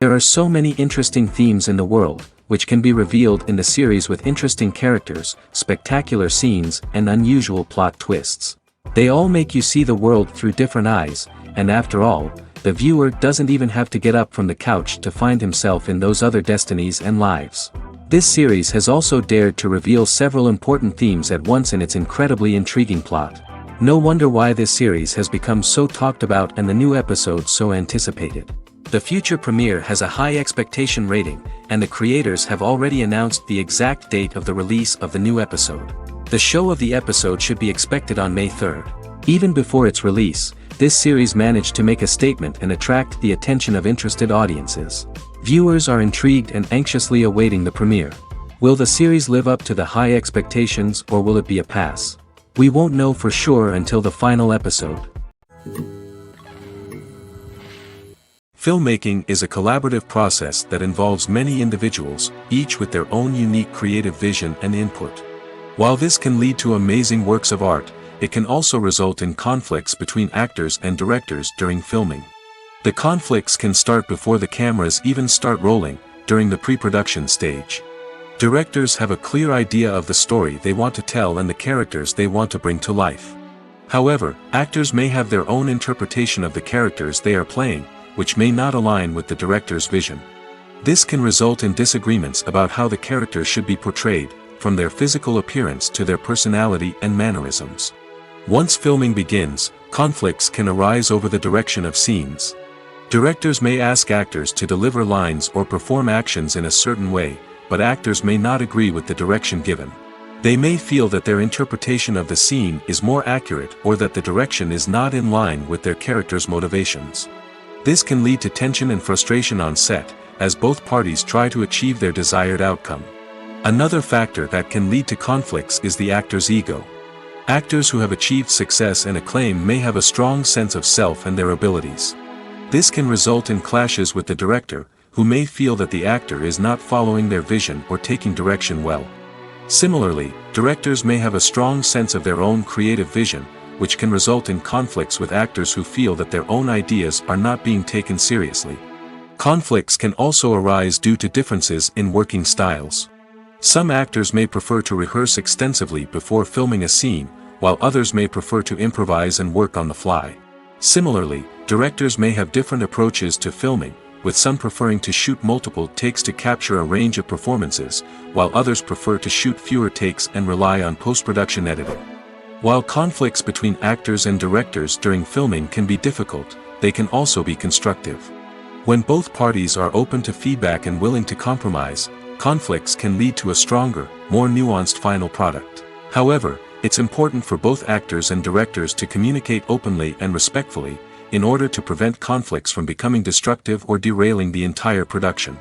There are so many interesting themes in the world, which can be revealed in the series with interesting characters, spectacular scenes, and unusual plot twists. They all make you see the world through different eyes, and after all, the viewer doesn't even have to get up from the couch to find himself in those other destinies and lives. This series has also dared to reveal several important themes at once in its incredibly intriguing plot. No wonder why this series has become so talked about and the new episodes so anticipated. The future premiere has a high expectation rating, and the creators have already announced the exact date of the release of the new episode. The show of the episode should be expected on May 3rd. Even before its release, this series managed to make a statement and attract the attention of interested audiences. Viewers are intrigued and anxiously awaiting the premiere. Will the series live up to the high expectations, or will it be a pass? We won't know for sure until the final episode. Filmmaking is a collaborative process that involves many individuals, each with their own unique creative vision and input. While this can lead to amazing works of art, it can also result in conflicts between actors and directors during filming. The conflicts can start before the cameras even start rolling, during the pre-production stage. Directors have a clear idea of the story they want to tell and the characters they want to bring to life. However, actors may have their own interpretation of the characters they are playing, which may not align with the director's vision. This can result in disagreements about how the characters should be portrayed, from their physical appearance to their personality and mannerisms. Once filming begins, conflicts can arise over the direction of scenes. Directors may ask actors to deliver lines or perform actions in a certain way, but actors may not agree with the direction given. They may feel that their interpretation of the scene is more accurate or that the direction is not in line with their character's motivations. This can lead to tension and frustration on set, as both parties try to achieve their desired outcome. Another factor that can lead to conflicts is the actor's ego. Actors who have achieved success and acclaim may have a strong sense of self and their abilities. This can result in clashes with the director, who may feel that the actor is not following their vision or taking direction well. Similarly, directors may have a strong sense of their own creative vision, which can result in conflicts with actors who feel that their own ideas are not being taken seriously. Conflicts can also arise due to differences in working styles. Some actors may prefer to rehearse extensively before filming a scene, while others may prefer to improvise and work on the fly. Similarly, directors may have different approaches to filming, with some preferring to shoot multiple takes to capture a range of performances, while others prefer to shoot fewer takes and rely on post-production editing. While conflicts between actors and directors during filming can be difficult, they can also be constructive. When both parties are open to feedback and willing to compromise, conflicts can lead to a stronger, more nuanced final product. However, it's important for both actors and directors to communicate openly and respectfully, in order to prevent conflicts from becoming destructive or derailing the entire production.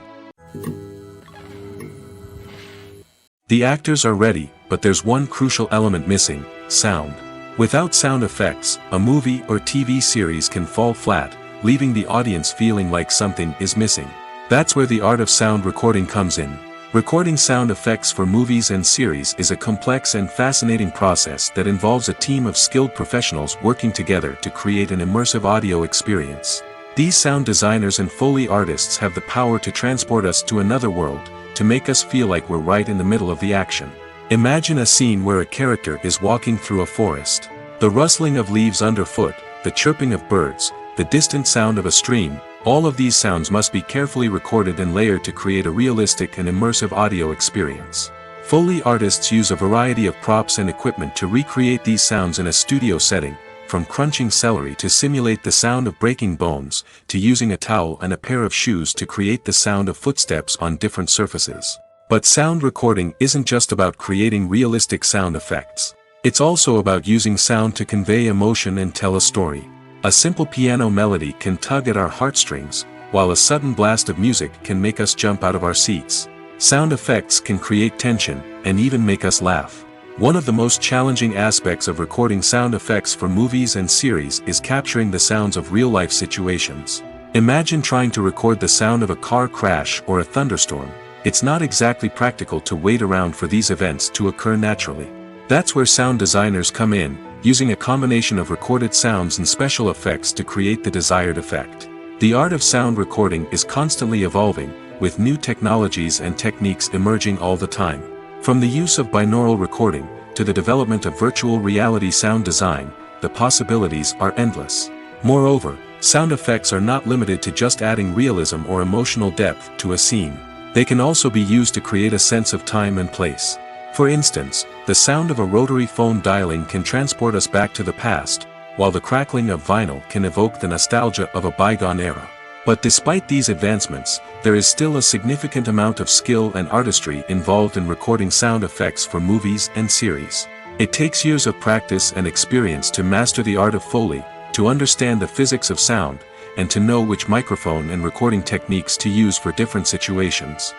The actors are ready, but there's one crucial element missing: sound. Without sound effects, a movie or TV series can fall flat, leaving the audience feeling like something is missing. That's where the art of sound recording comes in. Recording sound effects for movies and series is a complex and fascinating process that involves a team of skilled professionals working together to create an immersive audio experience. These sound designers and Foley artists have the power to transport us to another world, to make us feel like we're right in the middle of the action. Imagine a scene where a character is walking through a forest. The rustling of leaves underfoot, the chirping of birds, the distant sound of a stream, all of these sounds must be carefully recorded and layered to create a realistic and immersive audio experience. Foley artists use a variety of props and equipment to recreate these sounds in a studio setting, from crunching celery to simulate the sound of breaking bones, to using a towel and a pair of shoes to create the sound of footsteps on different surfaces. But sound recording isn't just about creating realistic sound effects. It's also about using sound to convey emotion and tell a story. A simple piano melody can tug at our heartstrings, while a sudden blast of music can make us jump out of our seats. Sound effects can create tension, and even make us laugh. One of the most challenging aspects of recording sound effects for movies and series is capturing the sounds of real-life situations. Imagine trying to record the sound of a car crash or a thunderstorm. It's not exactly practical to wait around for these events to occur naturally. That's where sound designers come in, using a combination of recorded sounds and special effects to create the desired effect. The art of sound recording is constantly evolving, with new technologies and techniques emerging all the time. From the use of binaural recording, to the development of virtual reality sound design, the possibilities are endless. Moreover, sound effects are not limited to just adding realism or emotional depth to a scene. They can also be used to create a sense of time and place. For instance, the sound of a rotary phone dialing can transport us back to the past, while the crackling of vinyl can evoke the nostalgia of a bygone era. But despite these advancements, there is still a significant amount of skill and artistry involved in recording sound effects for movies and series. It takes years of practice and experience to master the art of Foley, to understand the physics of sound, and to know which microphone and recording techniques to use for different situations.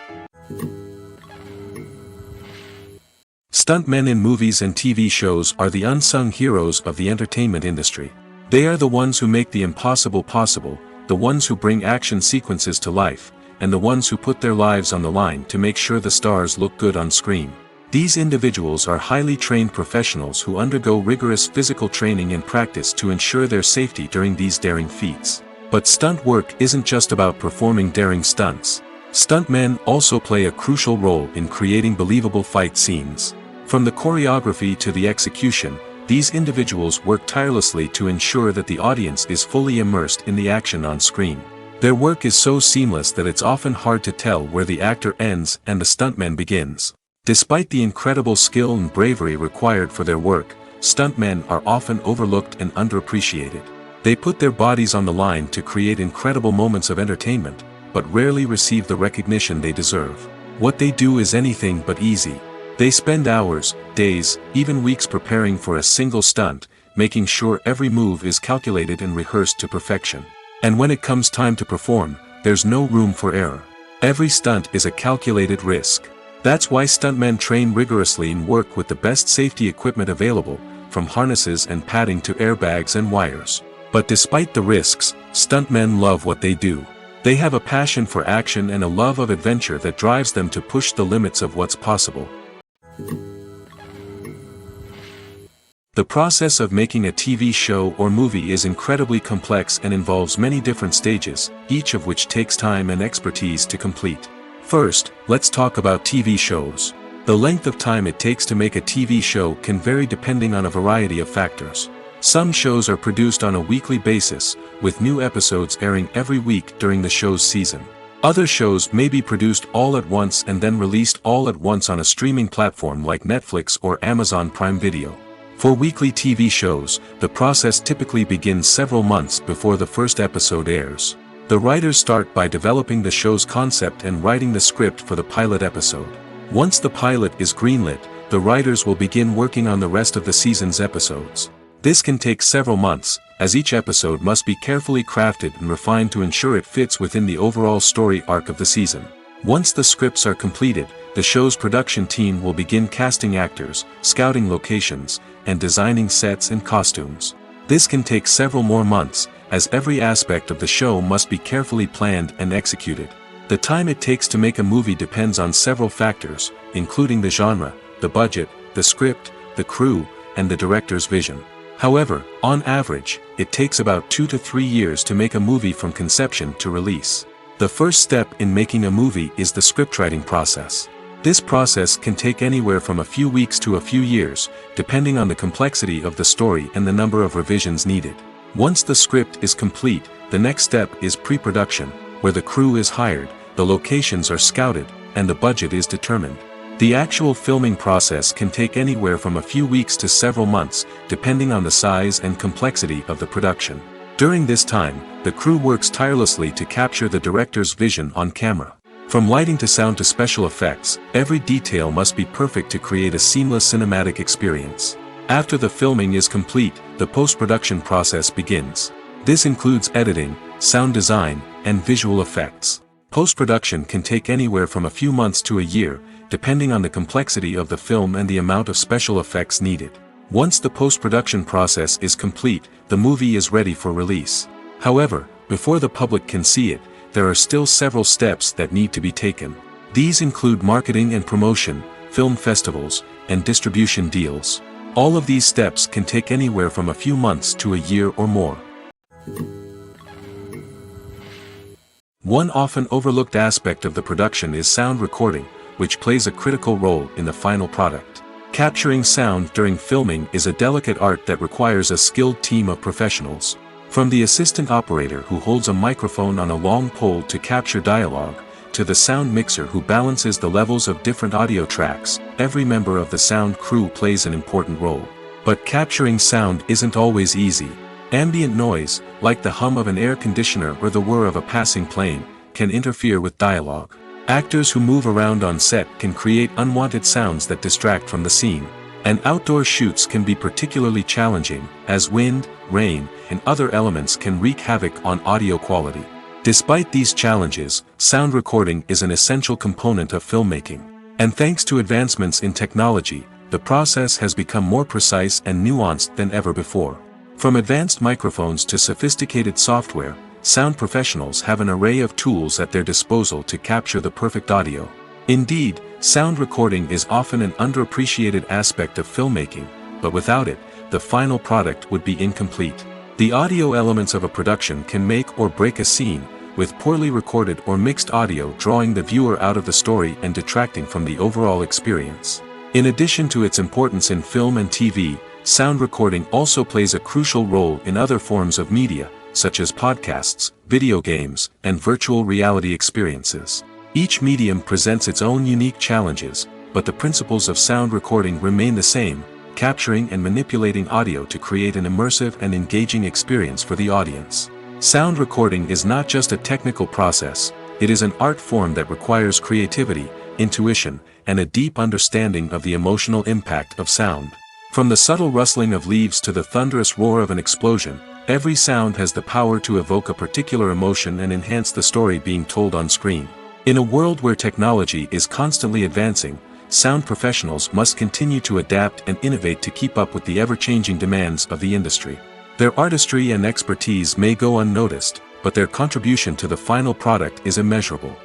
Stuntmen in movies and TV shows are the unsung heroes of the entertainment industry. They are the ones who make the impossible possible, the ones who bring action sequences to life, and the ones who put their lives on the line to make sure the stars look good on screen. These individuals are highly trained professionals who undergo rigorous physical training and practice to ensure their safety during these daring feats. But stunt work isn't just about performing daring stunts. Stuntmen also play a crucial role in creating believable fight scenes. From the choreography to the execution, these individuals work tirelessly to ensure that the audience is fully immersed in the action on screen. Their work is so seamless that it's often hard to tell where the actor ends and the stuntman begins. Despite the incredible skill and bravery required for their work, stuntmen are often overlooked and underappreciated. They put their bodies on the line to create incredible moments of entertainment, but rarely receive the recognition they deserve. What they do is anything but easy. They spend hours, days, even weeks preparing for a single stunt, making sure every move is calculated and rehearsed to perfection. And when it comes time to perform, there's no room for error. Every stunt is a calculated risk. That's why stuntmen train rigorously and work with the best safety equipment available, from harnesses and padding to airbags and wires. But despite the risks, stuntmen love what they do. They have a passion for action and a love of adventure that drives them to push the limits of what's possible. The process of making a TV show or movie is incredibly complex and involves many different stages, each of which takes time and expertise to complete. First, let's talk about TV shows. The length of time it takes to make a TV show can vary depending on a variety of factors. Some shows are produced on a weekly basis, with new episodes airing every week during the show's season. Other shows may be produced all at once and then released all at once on a streaming platform like Netflix or Amazon Prime Video. For weekly TV shows, the process typically begins several months before the first episode airs. The writers start by developing the show's concept and writing the script for the pilot episode. Once the pilot is greenlit, the writers will begin working on the rest of the season's episodes. This can take several months, as each episode must be carefully crafted and refined to ensure it fits within the overall story arc of the season. Once the scripts are completed, the show's production team will begin casting actors, scouting locations, and designing sets and costumes. This can take several more months, as every aspect of the show must be carefully planned and executed. The time it takes to make a movie depends on several factors, including the genre, the budget, the script, the crew, and the director's vision. However, on average, it takes about 2 to 3 years to make a movie from conception to release. The first step in making a movie is the scriptwriting process. This process can take anywhere from a few weeks to a few years, depending on the complexity of the story and the number of revisions needed. Once the script is complete, the next step is pre-production, where the crew is hired, the locations are scouted, and the budget is determined. The actual filming process can take anywhere from a few weeks to several months, depending on the size and complexity of the production. During this time, the crew works tirelessly to capture the director's vision on camera. From lighting to sound to special effects, every detail must be perfect to create a seamless cinematic experience. After the filming is complete, the post-production process begins. This includes editing, sound design, and visual effects. Post-production can take anywhere from a few months to a year, depending on the complexity of the film and the amount of special effects needed. Once the post-production process is complete, the movie is ready for release. However, before the public can see it, there are still several steps that need to be taken. These include marketing and promotion, film festivals, and distribution deals. All of these steps can take anywhere from a few months to a year or more. One often overlooked aspect of the production is sound recording, which plays a critical role in the final product. Capturing sound during filming is a delicate art that requires a skilled team of professionals. From the assistant operator who holds a microphone on a long pole to capture dialogue, to the sound mixer who balances the levels of different audio tracks, every member of the sound crew plays an important role. But capturing sound isn't always easy. Ambient noise, like the hum of an air conditioner or the whir of a passing plane, can interfere with dialogue. Actors who move around on set can create unwanted sounds that distract from the scene. And outdoor shoots can be particularly challenging, as wind, rain, and other elements can wreak havoc on audio quality. Despite these challenges, sound recording is an essential component of filmmaking. And thanks to advancements in technology, the process has become more precise and nuanced than ever before. From advanced microphones to sophisticated software, sound professionals have an array of tools at their disposal to capture the perfect audio. Indeed, sound recording is often an underappreciated aspect of filmmaking, but without it, the final product would be incomplete. The audio elements of a production can make or break a scene, with poorly recorded or mixed audio drawing the viewer out of the story and detracting from the overall experience. In addition to its importance in film and TV, sound recording also plays a crucial role in other forms of media, such as podcasts, video games, and virtual reality experiences. Each medium presents its own unique challenges, but the principles of sound recording remain the same, capturing and manipulating audio to create an immersive and engaging experience for the audience. Sound recording is not just a technical process, it is an art form that requires creativity, intuition, and a deep understanding of the emotional impact of sound. From the subtle rustling of leaves to the thunderous roar of an explosion, every sound has the power to evoke a particular emotion and enhance the story being told on screen. In a world where technology is constantly advancing, sound professionals must continue to adapt and innovate to keep up with the ever-changing demands of the industry. Their artistry and expertise may go unnoticed, but their contribution to the final product is immeasurable.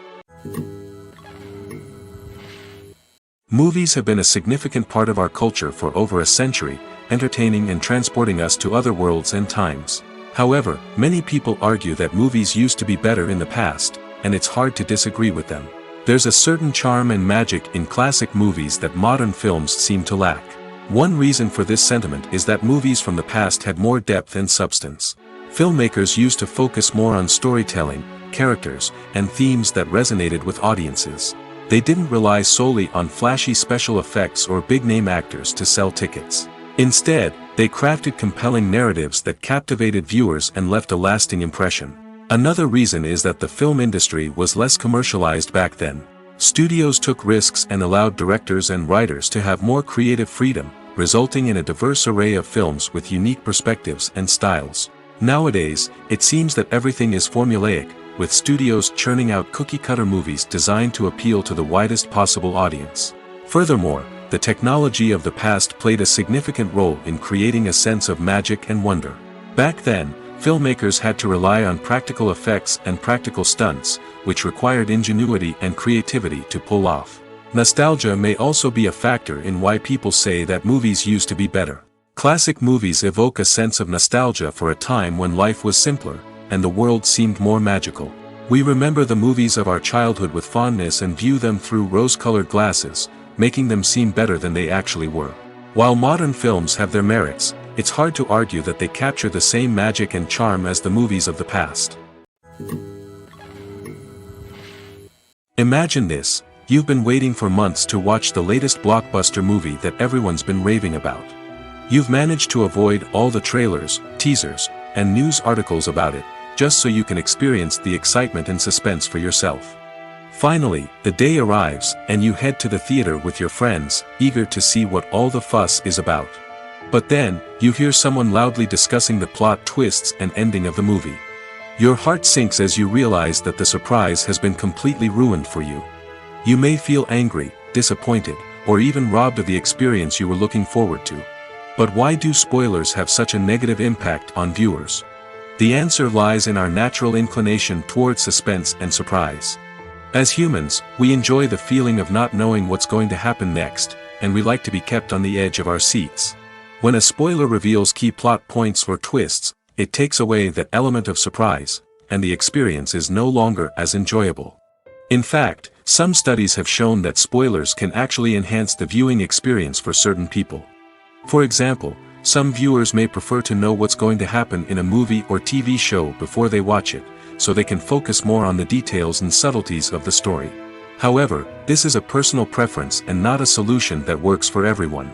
Movies have been a significant part of our culture for over a century, entertaining and transporting us to other worlds and times. However, many people argue that movies used to be better in the past, and it's hard to disagree with them. There's a certain charm and magic in classic movies that modern films seem to lack. One reason for this sentiment is that movies from the past had more depth and substance. Filmmakers used to focus more on storytelling, characters, and themes that resonated with audiences. They didn't rely solely on flashy special effects or big-name actors to sell tickets. Instead, they crafted compelling narratives that captivated viewers and left a lasting impression. Another reason is that the film industry was less commercialized back then. Studios took risks and allowed directors and writers to have more creative freedom, resulting in a diverse array of films with unique perspectives and styles. Nowadays, it seems that everything is formulaic, with studios churning out cookie-cutter movies designed to appeal to the widest possible audience. Furthermore, the technology of the past played a significant role in creating a sense of magic and wonder. Back then, filmmakers had to rely on practical effects and practical stunts, which required ingenuity and creativity to pull off. Nostalgia may also be a factor in why people say that movies used to be better. Classic movies evoke a sense of nostalgia for a time when life was simpler, and the world seemed more magical. We remember the movies of our childhood with fondness and view them through rose-colored glasses, making them seem better than they actually were. While modern films have their merits, it's hard to argue that they capture the same magic and charm as the movies of the past. Imagine this: you've been waiting for months to watch the latest blockbuster movie that everyone's been raving about. You've managed to avoid all the trailers, teasers, and news articles about it, just so you can experience the excitement and suspense for yourself. Finally, the day arrives, and you head to the theater with your friends, eager to see what all the fuss is about. But then, you hear someone loudly discussing the plot twists and ending of the movie. Your heart sinks as you realize that the surprise has been completely ruined for you. You may feel angry, disappointed, or even robbed of the experience you were looking forward to. But why do spoilers have such a negative impact on viewers? The answer lies in our natural inclination toward suspense and surprise. As humans, we enjoy the feeling of not knowing what's going to happen next, and we like to be kept on the edge of our seats. When a spoiler reveals key plot points or twists, it takes away that element of surprise, and the experience is no longer as enjoyable. In fact, some studies have shown that spoilers can actually enhance the viewing experience for certain people. For example, some viewers may prefer to know what's going to happen in a movie or TV show before they watch it, so they can focus more on the details and subtleties of the story. However, this is a personal preference and not a solution that works for everyone.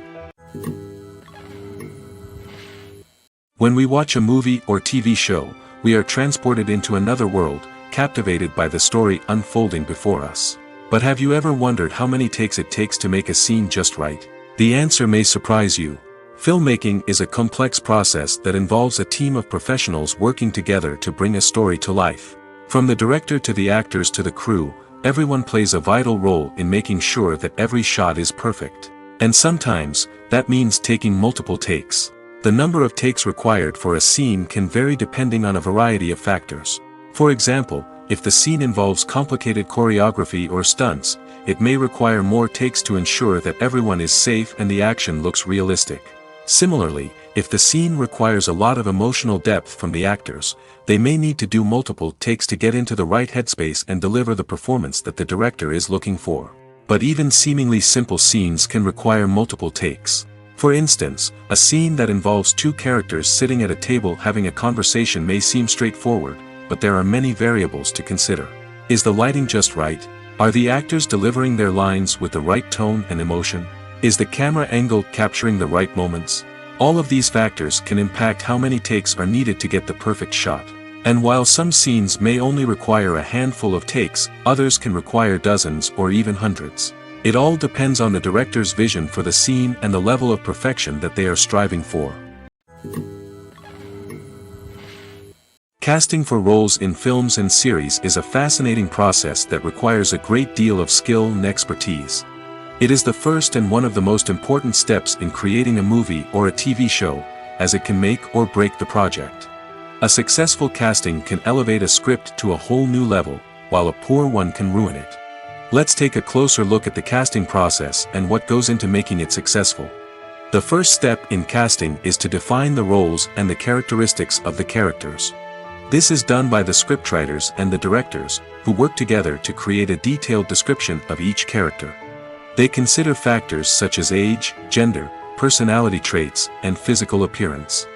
When we watch a movie or TV show, we are transported into another world, captivated by the story unfolding before us. But have you ever wondered how many takes it takes to make a scene just right? The answer may surprise you. Filmmaking is a complex process that involves a team of professionals working together to bring a story to life. From the director to the actors to the crew, everyone plays a vital role in making sure that every shot is perfect. And sometimes, that means taking multiple takes. The number of takes required for a scene can vary depending on a variety of factors. For example, if the scene involves complicated choreography or stunts, it may require more takes to ensure that everyone is safe and the action looks realistic. Similarly, if the scene requires a lot of emotional depth from the actors, they may need to do multiple takes to get into the right headspace and deliver the performance that the director is looking for. But even seemingly simple scenes can require multiple takes. For instance, a scene that involves two characters sitting at a table having a conversation may seem straightforward, but there are many variables to consider. Is the lighting just right? Are the actors delivering their lines with the right tone and emotion? Is the camera angle capturing the right moments? All of these factors can impact how many takes are needed to get the perfect shot. And while some scenes may only require a handful of takes, others can require dozens or even hundreds. It all depends on the director's vision for the scene and the level of perfection that they are striving for. Casting for roles in films and series is a fascinating process that requires a great deal of skill and expertise. It is the first and one of the most important steps in creating a movie or a TV show, as it can make or break the project. A successful casting can elevate a script to a whole new level, while a poor one can ruin it. Let's take a closer look at the casting process and what goes into making it successful. The first step in casting is to define the roles and the characteristics of the characters. This is done by the scriptwriters and the directors, who work together to create a detailed description of each character. They consider factors such as age, gender, personality traits, and physical appearance.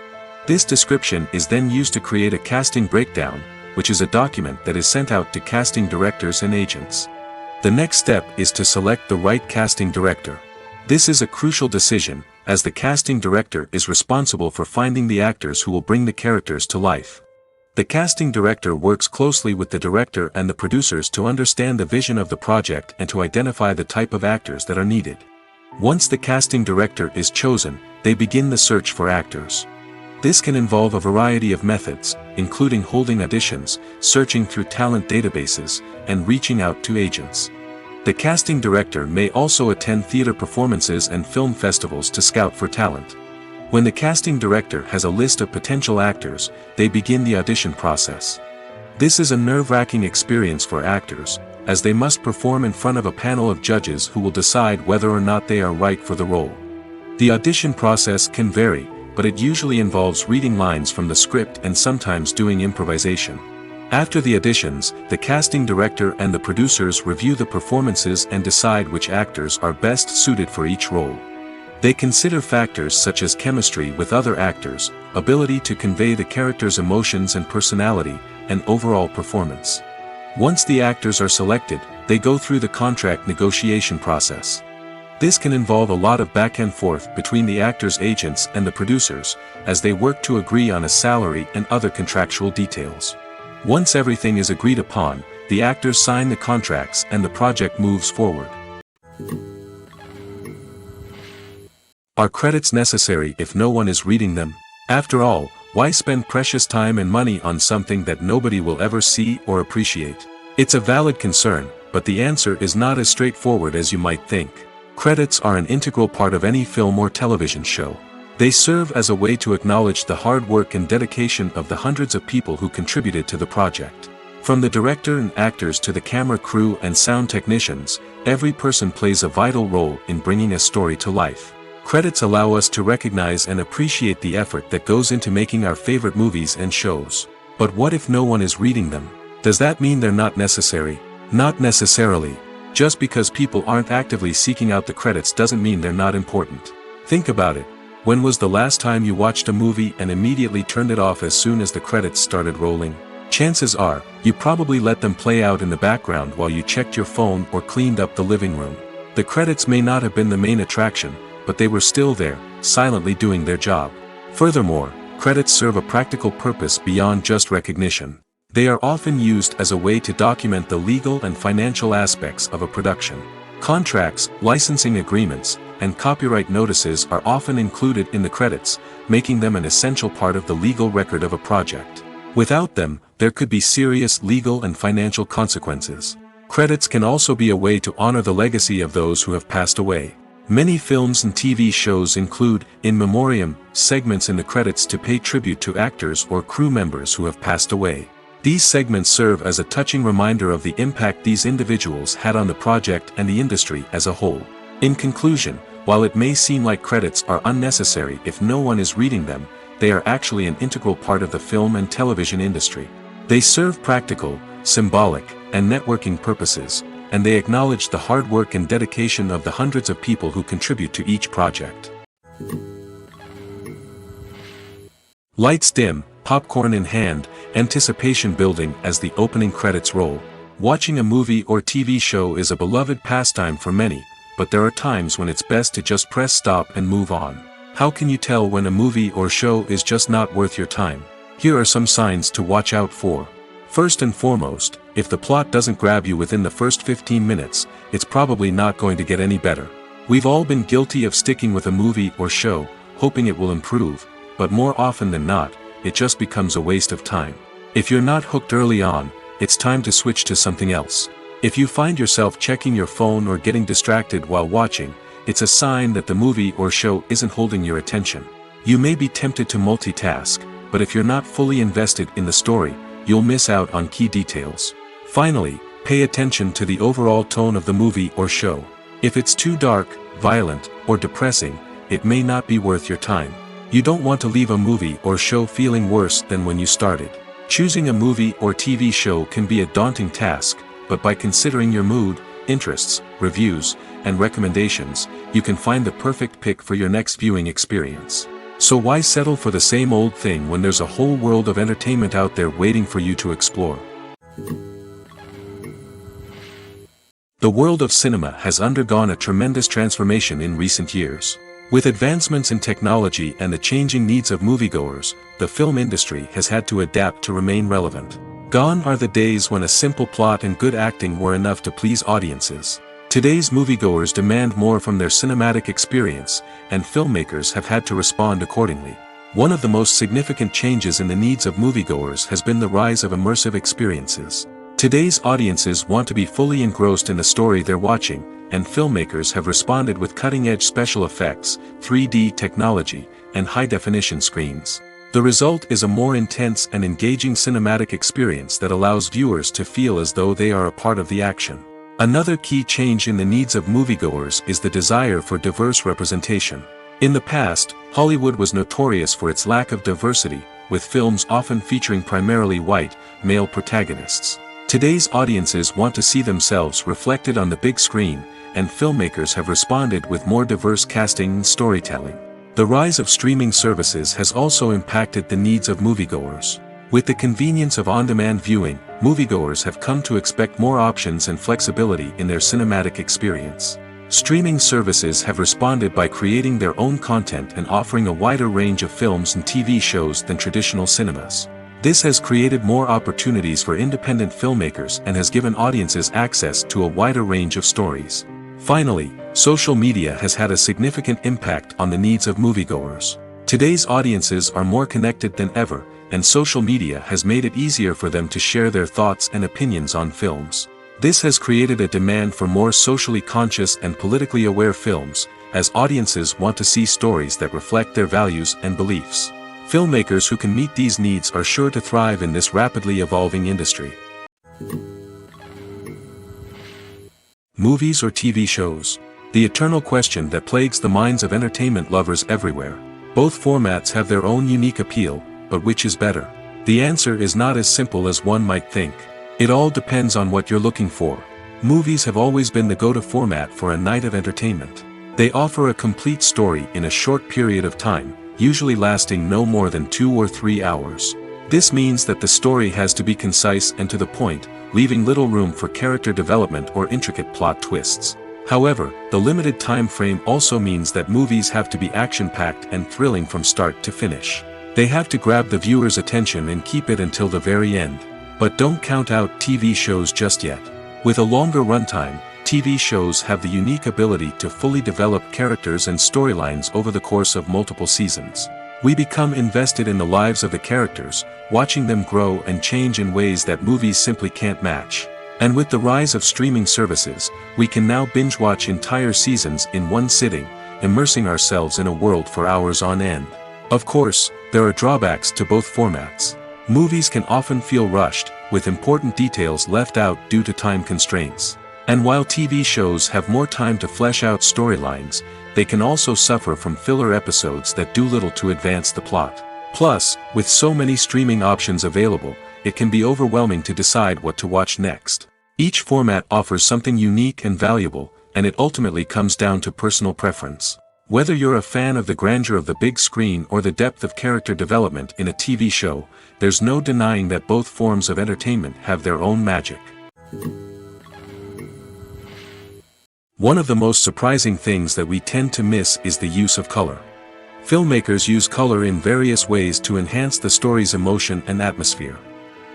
This description is then used to create a casting breakdown, which is a document that is sent out to casting directors and agents. The next step is to select the right casting director. This is a crucial decision, as the casting director is responsible for finding the actors who will bring the characters to life. The casting director works closely with the director and the producers to understand the vision of the project and to identify the type of actors that are needed. Once the casting director is chosen, they begin the search for actors. This can involve a variety of methods, including holding auditions, searching through talent databases, and reaching out to agents. The casting director may also attend theater performances and film festivals to scout for talent. When the casting director has a list of potential actors, they begin the audition process. This is a nerve-wracking experience for actors, as they must perform in front of a panel of judges who will decide whether or not they are right for the role. The audition process can vary, but it usually involves reading lines from the script and sometimes doing improvisation. After the auditions, the casting director and the producers review the performances and decide which actors are best suited for each role. They consider factors such as chemistry with other actors, ability to convey the character's emotions and personality, and overall performance. Once the actors are selected, they go through the contract negotiation process. This can involve a lot of back and forth between the actors' agents and the producers, as they work to agree on a salary and other contractual details. Once everything is agreed upon, the actors sign the contracts and the project moves forward. Are credits necessary if no one is reading them? After all, why spend precious time and money on something that nobody will ever see or appreciate? It's a valid concern, but the answer is not as straightforward as you might think. Credits are an integral part of any film or television show. They serve as a way to acknowledge the hard work and dedication of the hundreds of people who contributed to the project. From the director and actors to the camera crew and sound technicians, every person plays a vital role in bringing a story to life. Credits allow us to recognize and appreciate the effort that goes into making our favorite movies and shows. But what if no one is reading them? Does that mean they're not necessary? Not necessarily. Just because people aren't actively seeking out the credits doesn't mean they're not important. Think about it. When was the last time you watched a movie and immediately turned it off as soon as the credits started rolling? Chances are, you probably let them play out in the background while you checked your phone or cleaned up the living room. The credits may not have been the main attraction, but they were still there, silently doing their job. Furthermore, credits serve a practical purpose beyond just recognition. They are often used as a way to document the legal and financial aspects of a production. Contracts, licensing agreements, and copyright notices are often included in the credits, making them an essential part of the legal record of a project. Without them, there could be serious legal and financial consequences. Credits can also be a way to honor the legacy of those who have passed away. Many films and TV shows include, in memoriam, segments in the credits to pay tribute to actors or crew members who have passed away. These segments serve as a touching reminder of the impact these individuals had on the project and the industry as a whole. In conclusion, while it may seem like credits are unnecessary if no one is reading them, they are actually an integral part of the film and television industry. They serve practical, symbolic, and networking purposes, and they acknowledge the hard work and dedication of the hundreds of people who contribute to each project. Lights dim, popcorn in hand, anticipation building as the opening credits roll. Watching a movie or TV show is a beloved pastime for many, but there are times when it's best to just press stop and move on. How can you tell when a movie or show is just not worth your time? Here are some signs to watch out for. First and foremost, if the plot doesn't grab you within the first 15 minutes, it's probably not going to get any better. We've all been guilty of sticking with a movie or show, hoping it will improve, but more often than not, it just becomes a waste of time. If you're not hooked early on, it's time to switch to something else. If you find yourself checking your phone or getting distracted while watching, it's a sign that the movie or show isn't holding your attention. You may be tempted to multitask, but if you're not fully invested in the story, you'll miss out on key details. Finally, pay attention to the overall tone of the movie or show. If it's too dark, violent, or depressing, it may not be worth your time. You don't want to leave a movie or show feeling worse than when you started. Choosing a movie or TV show can be a daunting task, but by considering your mood, interests, reviews, and recommendations, you can find the perfect pick for your next viewing experience. So why settle for the same old thing when there's a whole world of entertainment out there waiting for you to explore? The world of cinema has undergone a tremendous transformation in recent years. With advancements in technology and the changing needs of moviegoers, the film industry has had to adapt to remain relevant. Gone are the days when a simple plot and good acting were enough to please audiences. Today's moviegoers demand more from their cinematic experience, and filmmakers have had to respond accordingly. One of the most significant changes in the needs of moviegoers has been the rise of immersive experiences. Today's audiences want to be fully engrossed in the story they're watching, and filmmakers have responded with cutting-edge special effects, 3D technology, and high-definition screens. The result is a more intense and engaging cinematic experience that allows viewers to feel as though they are a part of the action. Another key change in the needs of moviegoers is the desire for diverse representation. In the past, Hollywood was notorious for its lack of diversity, with films often featuring primarily white, male protagonists. Today's audiences want to see themselves reflected on the big screen, and filmmakers have responded with more diverse casting and storytelling. The rise of streaming services has also impacted the needs of moviegoers. With the convenience of on-demand viewing, moviegoers have come to expect more options and flexibility in their cinematic experience. Streaming services have responded by creating their own content and offering a wider range of films and TV shows than traditional cinemas. This has created more opportunities for independent filmmakers and has given audiences access to a wider range of stories. Finally, social media has had a significant impact on the needs of moviegoers. Today's audiences are more connected than ever, and social media has made it easier for them to share their thoughts and opinions on films. This has created a demand for more socially conscious and politically aware films, as audiences want to see stories that reflect their values and beliefs. Filmmakers who can meet these needs are sure to thrive in this rapidly evolving industry. Movies or TV shows? The eternal question that plagues the minds of entertainment lovers everywhere. Both formats have their own unique appeal, but which is better? The answer is not as simple as one might think. It all depends on what you're looking for. Movies have always been the go-to format for a night of entertainment. They offer a complete story in a short period of time, usually lasting no more than 2 or 3 hours. This means that the story has to be concise and to the point, leaving little room for character development or intricate plot twists. However, the limited time frame also means that movies have to be action-packed and thrilling from start to finish. They have to grab the viewer's attention and keep it until the very end. But don't count out TV shows just yet. With a longer runtime, TV shows have the unique ability to fully develop characters and storylines over the course of multiple seasons. We become invested in the lives of the characters, watching them grow and change in ways that movies simply can't match. And with the rise of streaming services, we can now binge-watch entire seasons in one sitting, immersing ourselves in a world for hours on end. Of course, there are drawbacks to both formats. Movies can often feel rushed, with important details left out due to time constraints. And while TV shows have more time to flesh out storylines, they can also suffer from filler episodes that do little to advance the plot. Plus, with so many streaming options available, it can be overwhelming to decide what to watch next. Each format offers something unique and valuable, and it ultimately comes down to personal preference. Whether you're a fan of the grandeur of the big screen or the depth of character development in a TV show, there's no denying that both forms of entertainment have their own magic. One of the most surprising things that we tend to miss is the use of color. Filmmakers use color in various ways to enhance the story's emotion and atmosphere.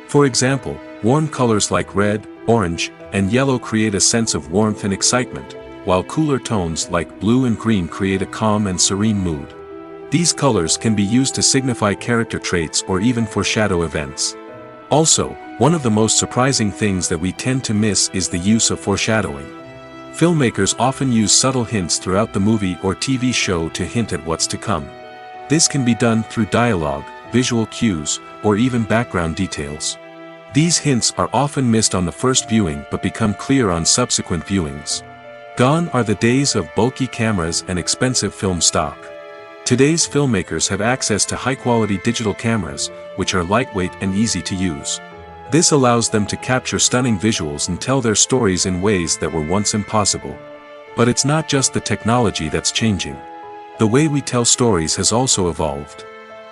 For example, warm colors like red, orange, and yellow create a sense of warmth and excitement, while cooler tones like blue and green create a calm and serene mood. These colors can be used to signify character traits or even foreshadow events. Also, one of the most surprising things that we tend to miss is the use of foreshadowing. Filmmakers often use subtle hints throughout the movie or TV show to hint at what's to come. This can be done through dialogue, visual cues, or even background details. These hints are often missed on the first viewing but become clear on subsequent viewings. Gone are the days of bulky cameras and expensive film stock. Today's filmmakers have access to high-quality digital cameras, which are lightweight and easy to use. This allows them to capture stunning visuals and tell their stories in ways that were once impossible. But it's not just the technology that's changing. The way we tell stories has also evolved.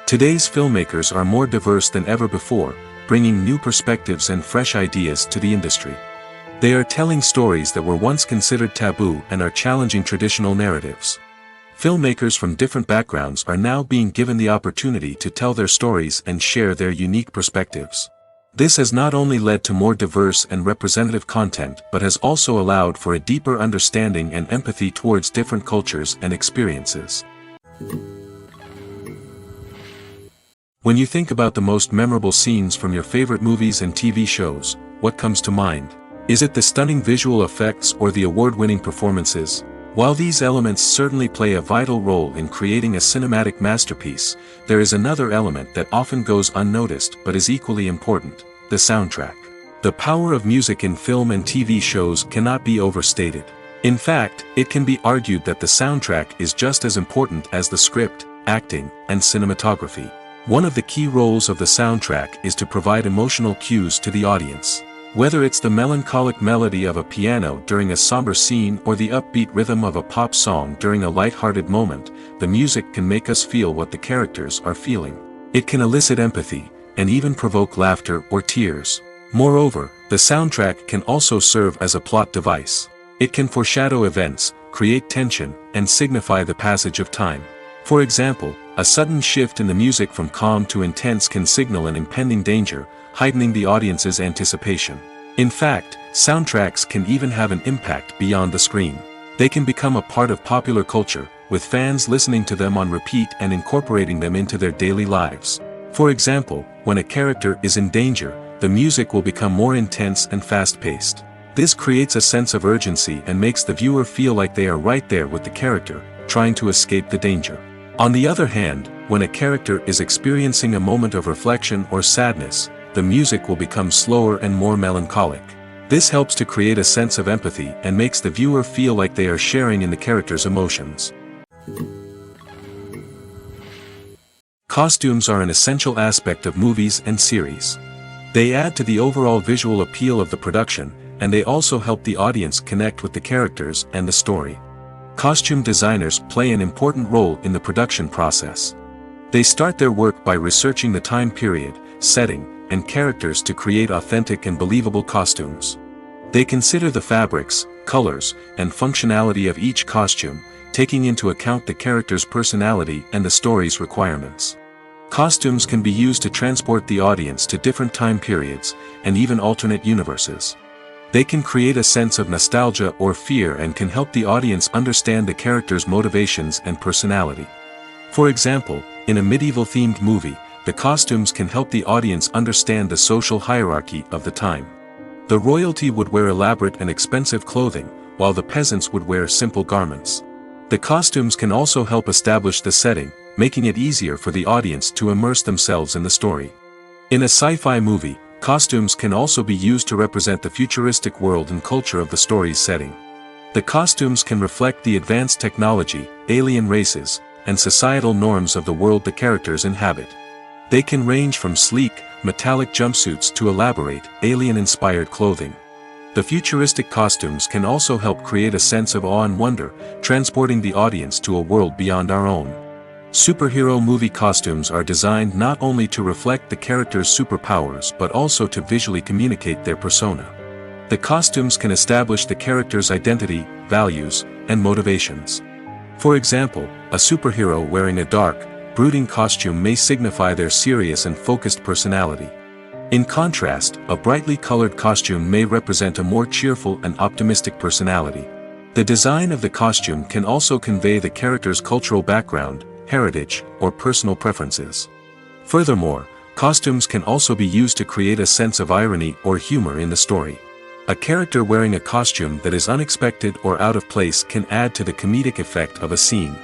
Today's filmmakers are more diverse than ever before, bringing new perspectives and fresh ideas to the industry. They are telling stories that were once considered taboo and are challenging traditional narratives. Filmmakers from different backgrounds are now being given the opportunity to tell their stories and share their unique perspectives. This has not only led to more diverse and representative content but has also allowed for a deeper understanding and empathy towards different cultures and experiences. When you think about the most memorable scenes from your favorite movies and TV shows, what comes to mind? Is it the stunning visual effects or the award-winning performances? While these elements certainly play a vital role in creating a cinematic masterpiece, there is another element that often goes unnoticed but is equally important: the soundtrack. The power of music in film and TV shows cannot be overstated. In fact, it can be argued that the soundtrack is just as important as the script, acting, and cinematography. One of the key roles of the soundtrack is to provide emotional cues to the audience. Whether it's the melancholic melody of a piano during a somber scene or the upbeat rhythm of a pop song during a light-hearted moment, the music can make us feel what the characters are feeling. It can elicit empathy, and even provoke laughter or tears. Moreover, the soundtrack can also serve as a plot device. It can foreshadow events, create tension, and signify the passage of time. For example, a sudden shift in the music from calm to intense can signal an impending danger, heightening the audience's anticipation. In fact, soundtracks can even have an impact beyond the screen. They can become a part of popular culture, with fans listening to them on repeat and incorporating them into their daily lives. For example, when a character is in danger, the music will become more intense and fast-paced. This creates a sense of urgency and makes the viewer feel like they are right there with the character, trying to escape the danger. On the other hand, when a character is experiencing a moment of reflection or sadness, the music will become slower and more melancholic. This helps to create a sense of empathy and makes the viewer feel like they are sharing in the character's emotions. Costumes are an essential aspect of movies and series. They add to the overall visual appeal of the production, and they also help the audience connect with the characters and the story. Costume designers play an important role in the production process. They start their work by researching the time period, setting, and characters to create authentic and believable costumes. They consider the fabrics, colors, and functionality of each costume, taking into account the character's personality and the story's requirements. Costumes can be used to transport the audience to different time periods, and even alternate universes. They can create a sense of nostalgia or fear and can help the audience understand the character's motivations and personality. For example, in a medieval-themed movie, the costumes can help the audience understand the social hierarchy of the time. The royalty would wear elaborate and expensive clothing, while the peasants would wear simple garments. The costumes can also help establish the setting, making it easier for the audience to immerse themselves in the story. In a sci-fi movie, costumes can also be used to represent the futuristic world and culture of the story's setting. The costumes can reflect the advanced technology, alien races, and societal norms of the world the characters inhabit. They can range from sleek, metallic jumpsuits to elaborate, alien-inspired clothing. The futuristic costumes can also help create a sense of awe and wonder, transporting the audience to a world beyond our own. Superhero movie costumes are designed not only to reflect the character's superpowers but also to visually communicate their persona. The costumes can establish the character's identity, values, and motivations. For example, a superhero wearing a dark, brooding costume may signify their serious and focused personality. In contrast, a brightly colored costume may represent a more cheerful and optimistic personality. The design of the costume can also convey the character's cultural background, heritage, or personal preferences. Furthermore, costumes can also be used to create a sense of irony or humor in the story. A character wearing a costume that is unexpected or out of place can add to the comedic effect of a scene.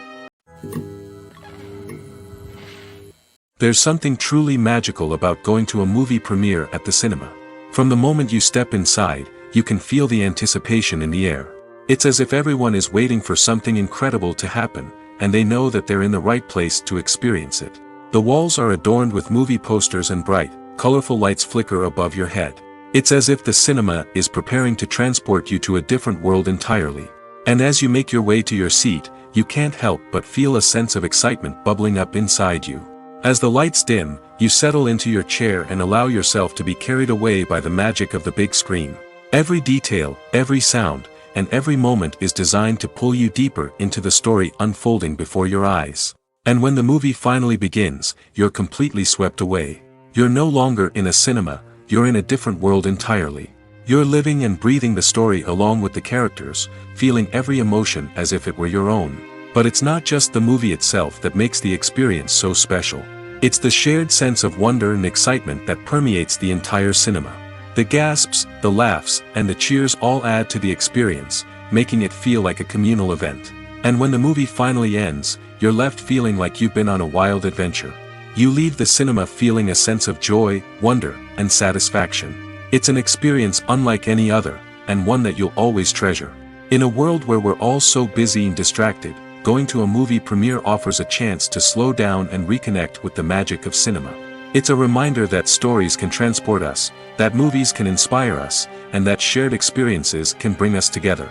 There's something truly magical about going to a movie premiere at the cinema. From the moment you step inside, you can feel the anticipation in the air. It's as if everyone is waiting for something incredible to happen, and they know that they're in the right place to experience it. The walls are adorned with movie posters and bright, colorful lights flicker above your head. It's as if the cinema is preparing to transport you to a different world entirely. And as you make your way to your seat, you can't help but feel a sense of excitement bubbling up inside you. As the lights dim, you settle into your chair and allow yourself to be carried away by the magic of the big screen. Every detail, every sound, and every moment is designed to pull you deeper into the story unfolding before your eyes. And when the movie finally begins, you're completely swept away. You're no longer in a cinema, you're in a different world entirely. You're living and breathing the story along with the characters, feeling every emotion as if it were your own. But it's not just the movie itself that makes the experience so special. It's the shared sense of wonder and excitement that permeates the entire cinema. The gasps, the laughs, and the cheers all add to the experience, making it feel like a communal event. And when the movie finally ends, you're left feeling like you've been on a wild adventure. You leave the cinema feeling a sense of joy, wonder, and satisfaction. It's an experience unlike any other, and one that you'll always treasure. In a world where we're all so busy and distracted, going to a movie premiere offers a chance to slow down and reconnect with the magic of cinema. It's a reminder that stories can transport us, that movies can inspire us, and that shared experiences can bring us together.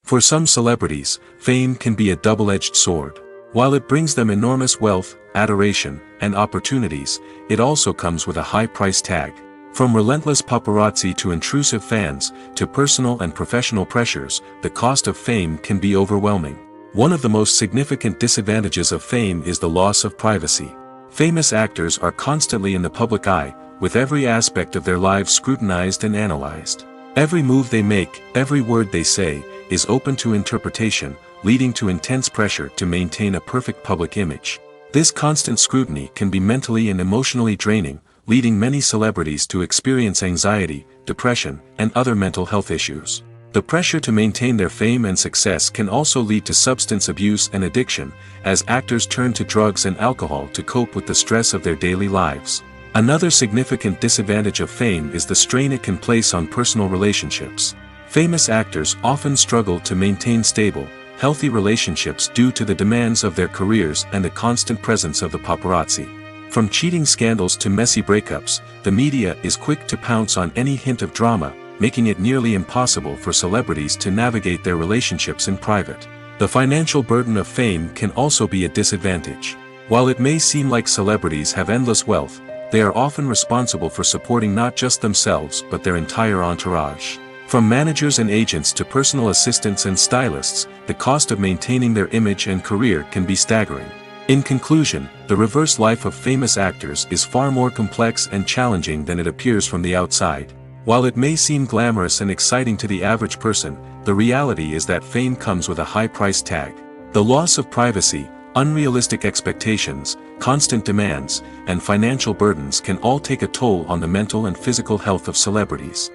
For some celebrities, fame can be a double-edged sword. While it brings them enormous wealth, adoration, and opportunities, it also comes with a high price tag. From relentless paparazzi to intrusive fans, to personal and professional pressures, the cost of fame can be overwhelming. One of the most significant disadvantages of fame is the loss of privacy. Famous actors are constantly in the public eye, with every aspect of their lives scrutinized and analyzed. Every move they make, every word they say, is open to interpretation, leading to intense pressure to maintain a perfect public image. This constant scrutiny can be mentally and emotionally draining, leading many celebrities to experience anxiety, depression, and other mental health issues. The pressure to maintain their fame and success can also lead to substance abuse and addiction, as actors turn to drugs and alcohol to cope with the stress of their daily lives. Another significant disadvantage of fame is the strain it can place on personal relationships. Famous actors often struggle to maintain stable, healthy relationships due to the demands of their careers and the constant presence of the paparazzi. From cheating scandals to messy breakups, the media is quick to pounce on any hint of drama, making it nearly impossible for celebrities to navigate their relationships in private. The financial burden of fame can also be a disadvantage. While it may seem like celebrities have endless wealth, they are often responsible for supporting not just themselves but their entire entourage. From managers and agents to personal assistants and stylists, the cost of maintaining their image and career can be staggering. In conclusion, the reverse life of famous actors is far more complex and challenging than it appears from the outside. While it may seem glamorous and exciting to the average person, the reality is that fame comes with a high price tag. The loss of privacy, unrealistic expectations, constant demands, and financial burdens can all take a toll on the mental and physical health of celebrities.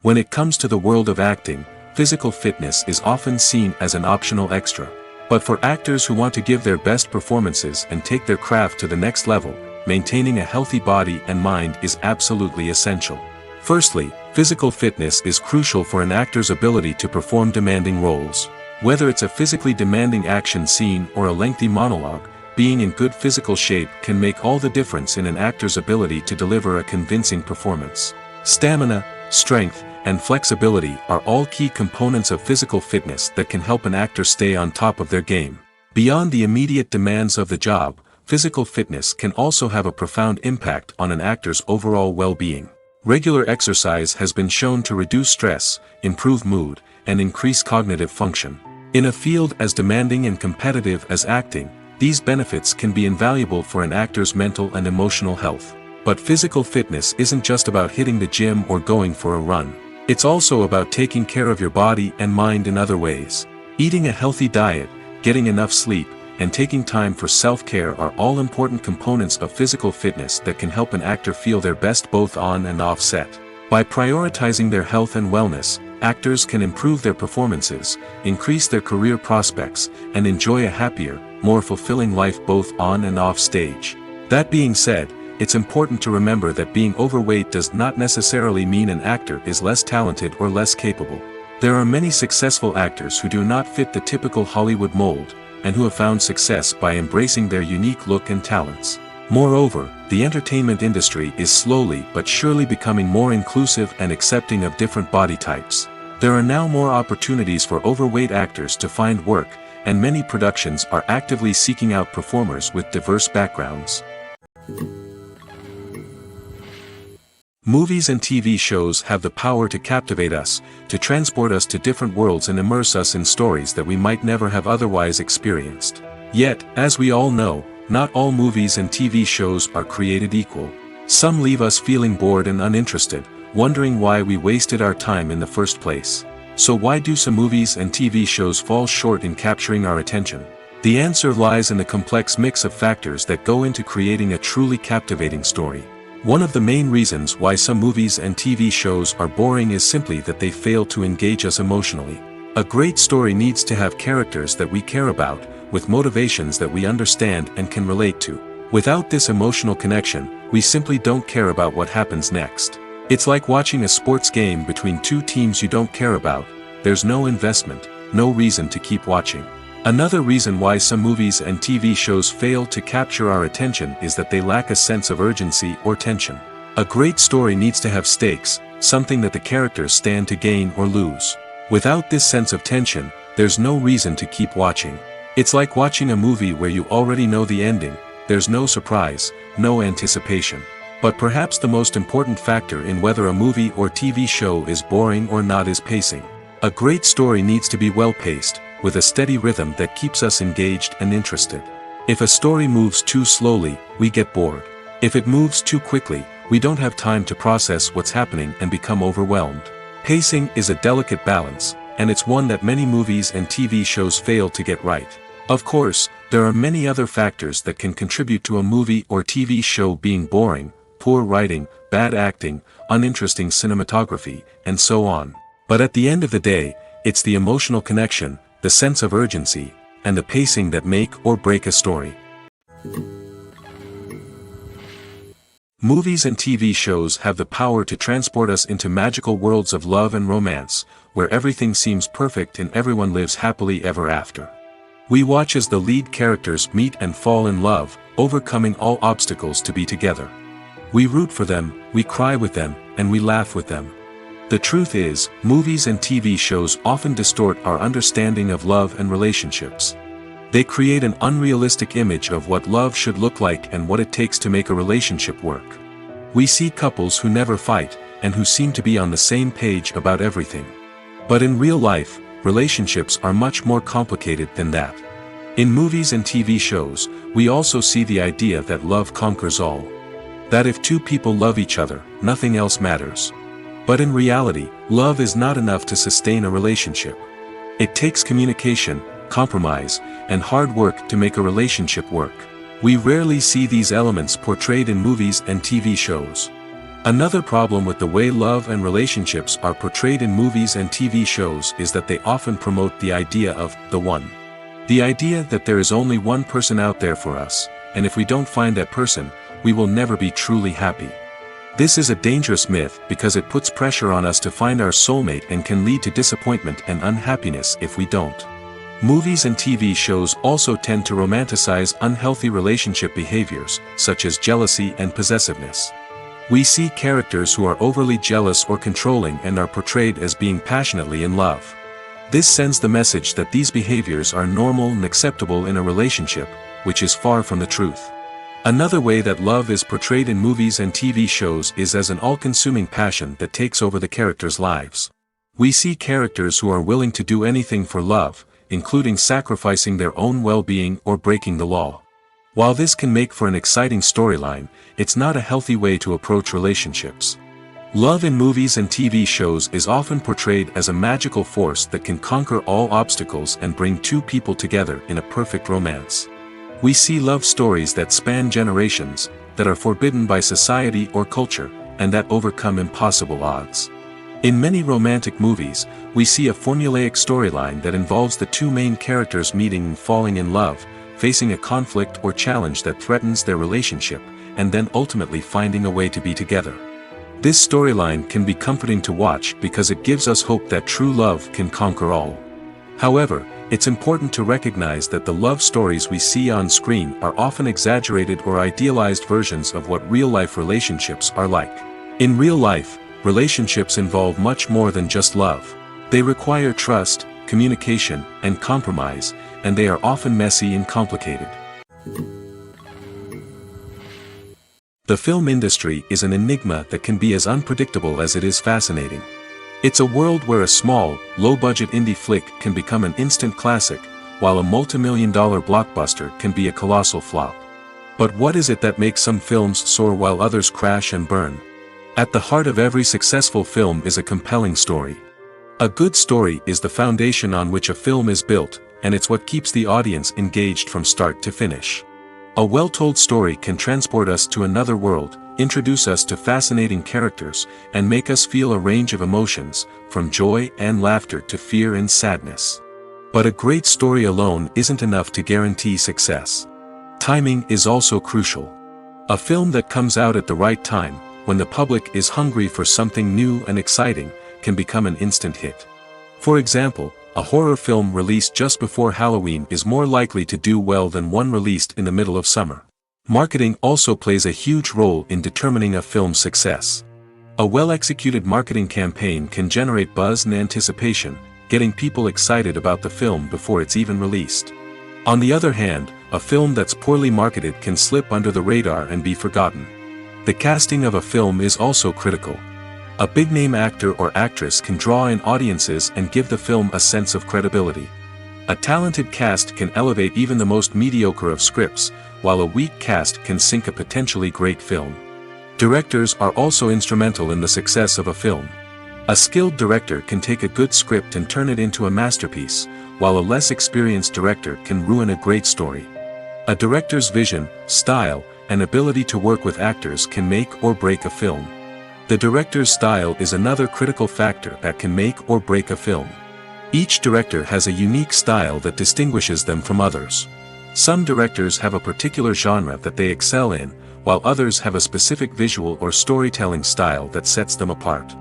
When it comes to the world of acting, physical fitness is often seen as an optional extra. But for actors who want to give their best performances and take their craft to the next level, maintaining a healthy body and mind is absolutely essential. Firstly, physical fitness is crucial for an actor's ability to perform demanding roles. Whether it's a physically demanding action scene or a lengthy monologue, being in good physical shape can make all the difference in an actor's ability to deliver a convincing performance. Stamina, strength, and flexibility are all key components of physical fitness that can help an actor stay on top of their game. Beyond the immediate demands of the job, physical fitness can also have a profound impact on an actor's overall well-being. Regular exercise has been shown to reduce stress, improve mood, and increase cognitive function. In a field as demanding and competitive as acting, these benefits can be invaluable for an actor's mental and emotional health. But physical fitness isn't just about hitting the gym or going for a run. It's also about taking care of your body and mind in other ways. Eating a healthy diet, getting enough sleep, and taking time for self-care are all important components of physical fitness that can help an actor feel their best both on and off set. By prioritizing their health and wellness, actors can improve their performances, increase their career prospects, and enjoy a happier, more fulfilling life both on and off stage. That being said, it's important to remember that being overweight does not necessarily mean an actor is less talented or less capable. There are many successful actors who do not fit the typical Hollywood mold, and who have found success by embracing their unique look and talents. Moreover, the entertainment industry is slowly but surely becoming more inclusive and accepting of different body types. There are now more opportunities for overweight actors to find work, and many productions are actively seeking out performers with diverse backgrounds. Movies and TV shows have the power to captivate us, to transport us to different worlds and immerse us in stories that we might never have otherwise experienced. Yet, as we all know, not all movies and TV shows are created equal. Some leave us feeling bored and uninterested, wondering why we wasted our time in the first place. So why do some movies and TV shows fall short in capturing our attention? The answer lies in the complex mix of factors that go into creating a truly captivating story. One of the main reasons why some movies and TV shows are boring is simply that they fail to engage us emotionally. A great story needs to have characters that we care about, with motivations that we understand and can relate to. Without this emotional connection, we simply don't care about what happens next. It's like watching a sports game between two teams you don't care about. There's no investment, no reason to keep watching. Another reason why some movies and TV shows fail to capture our attention is that they lack a sense of urgency or tension. A great story needs to have stakes, something that the characters stand to gain or lose. Without this sense of tension, there's no reason to keep watching. It's like watching a movie where you already know the ending. There's no surprise, no anticipation. But perhaps the most important factor in whether a movie or TV show is boring or not is pacing. A great story needs to be well-paced, with a steady rhythm that keeps us engaged and interested. If a story moves too slowly, we get bored. If it moves too quickly, we don't have time to process what's happening and become overwhelmed. Pacing is a delicate balance, and it's one that many movies and TV shows fail to get right. Of course, there are many other factors that can contribute to a movie or TV show being boring: poor writing, bad acting, uninteresting cinematography, and so on. But at the end of the day, it's the emotional connection, the sense of urgency, and the pacing that make or break a story. Movies and TV shows have the power to transport us into magical worlds of love and romance, where everything seems perfect and everyone lives happily ever after. We watch as the lead characters meet and fall in love, overcoming all obstacles to be together. We root for them, we cry with them, and we laugh with them. The truth is, movies and TV shows often distort our understanding of love and relationships. They create an unrealistic image of what love should look like and what it takes to make a relationship work. We see couples who never fight, and who seem to be on the same page about everything. But in real life, relationships are much more complicated than that. In movies and TV shows, we also see the idea that love conquers all. That if two people love each other, nothing else matters. But in reality, love is not enough to sustain a relationship. It takes communication, compromise, and hard work to make a relationship work. We rarely see these elements portrayed in movies and TV shows. Another problem with the way love and relationships are portrayed in movies and TV shows is that they often promote the idea of the one. The idea that there is only one person out there for us, and if we don't find that person, we will never be truly happy. This is a dangerous myth because it puts pressure on us to find our soulmate and can lead to disappointment and unhappiness if we don't. Movies and TV shows also tend to romanticize unhealthy relationship behaviors, such as jealousy and possessiveness. We see characters who are overly jealous or controlling and are portrayed as being passionately in love. This sends the message that these behaviors are normal and acceptable in a relationship, which is far from the truth. Another way that love is portrayed in movies and TV shows is as an all-consuming passion that takes over the characters' lives. We see characters who are willing to do anything for love, including sacrificing their own well-being or breaking the law. While this can make for an exciting storyline, it's not a healthy way to approach relationships. Love in movies and TV shows is often portrayed as a magical force that can conquer all obstacles and bring two people together in a perfect romance. We see love stories that span generations, that are forbidden by society or culture, and that overcome impossible odds. In many romantic movies, we see a formulaic storyline that involves the two main characters meeting and falling in love, facing a conflict or challenge that threatens their relationship, and then ultimately finding a way to be together. This storyline can be comforting to watch because it gives us hope that true love can conquer all. However, it's important to recognize that the love stories we see on screen are often exaggerated or idealized versions of what real-life relationships are like. In real life, relationships involve much more than just love. They require trust, communication, and compromise, and they are often messy and complicated. The film industry is an enigma that can be as unpredictable as it is fascinating. It's a world where a small, low-budget indie flick can become an instant classic, while a multi-million-dollar blockbuster can be a colossal flop. But what is it that makes some films soar while others crash and burn? At the heart of every successful film is a compelling story. A good story is the foundation on which a film is built, and it's what keeps the audience engaged from start to finish. A well-told story can transport us to another world, introduce us to fascinating characters, and make us feel a range of emotions, from joy and laughter to fear and sadness. But a great story alone isn't enough to guarantee success. Timing is also crucial. A film that comes out at the right time, when the public is hungry for something new and exciting, can become an instant hit. For example, a horror film released just before Halloween is more likely to do well than one released in the middle of summer. Marketing also plays a huge role in determining a film's success. A well-executed marketing campaign can generate buzz and anticipation, getting people excited about the film before it's even released. On the other hand, a film that's poorly marketed can slip under the radar and be forgotten. The casting of a film is also critical. A big-name actor or actress can draw in audiences and give the film a sense of credibility. A talented cast can elevate even the most mediocre of scripts, while a weak cast can sink a potentially great film. Directors are also instrumental in the success of a film. A skilled director can take a good script and turn it into a masterpiece, while a less experienced director can ruin a great story. A director's vision, style, and ability to work with actors can make or break a film. The director's style is another critical factor that can make or break a film. Each director has a unique style that distinguishes them from others. Some directors have a particular genre that they excel in, while others have a specific visual or storytelling style that sets them apart.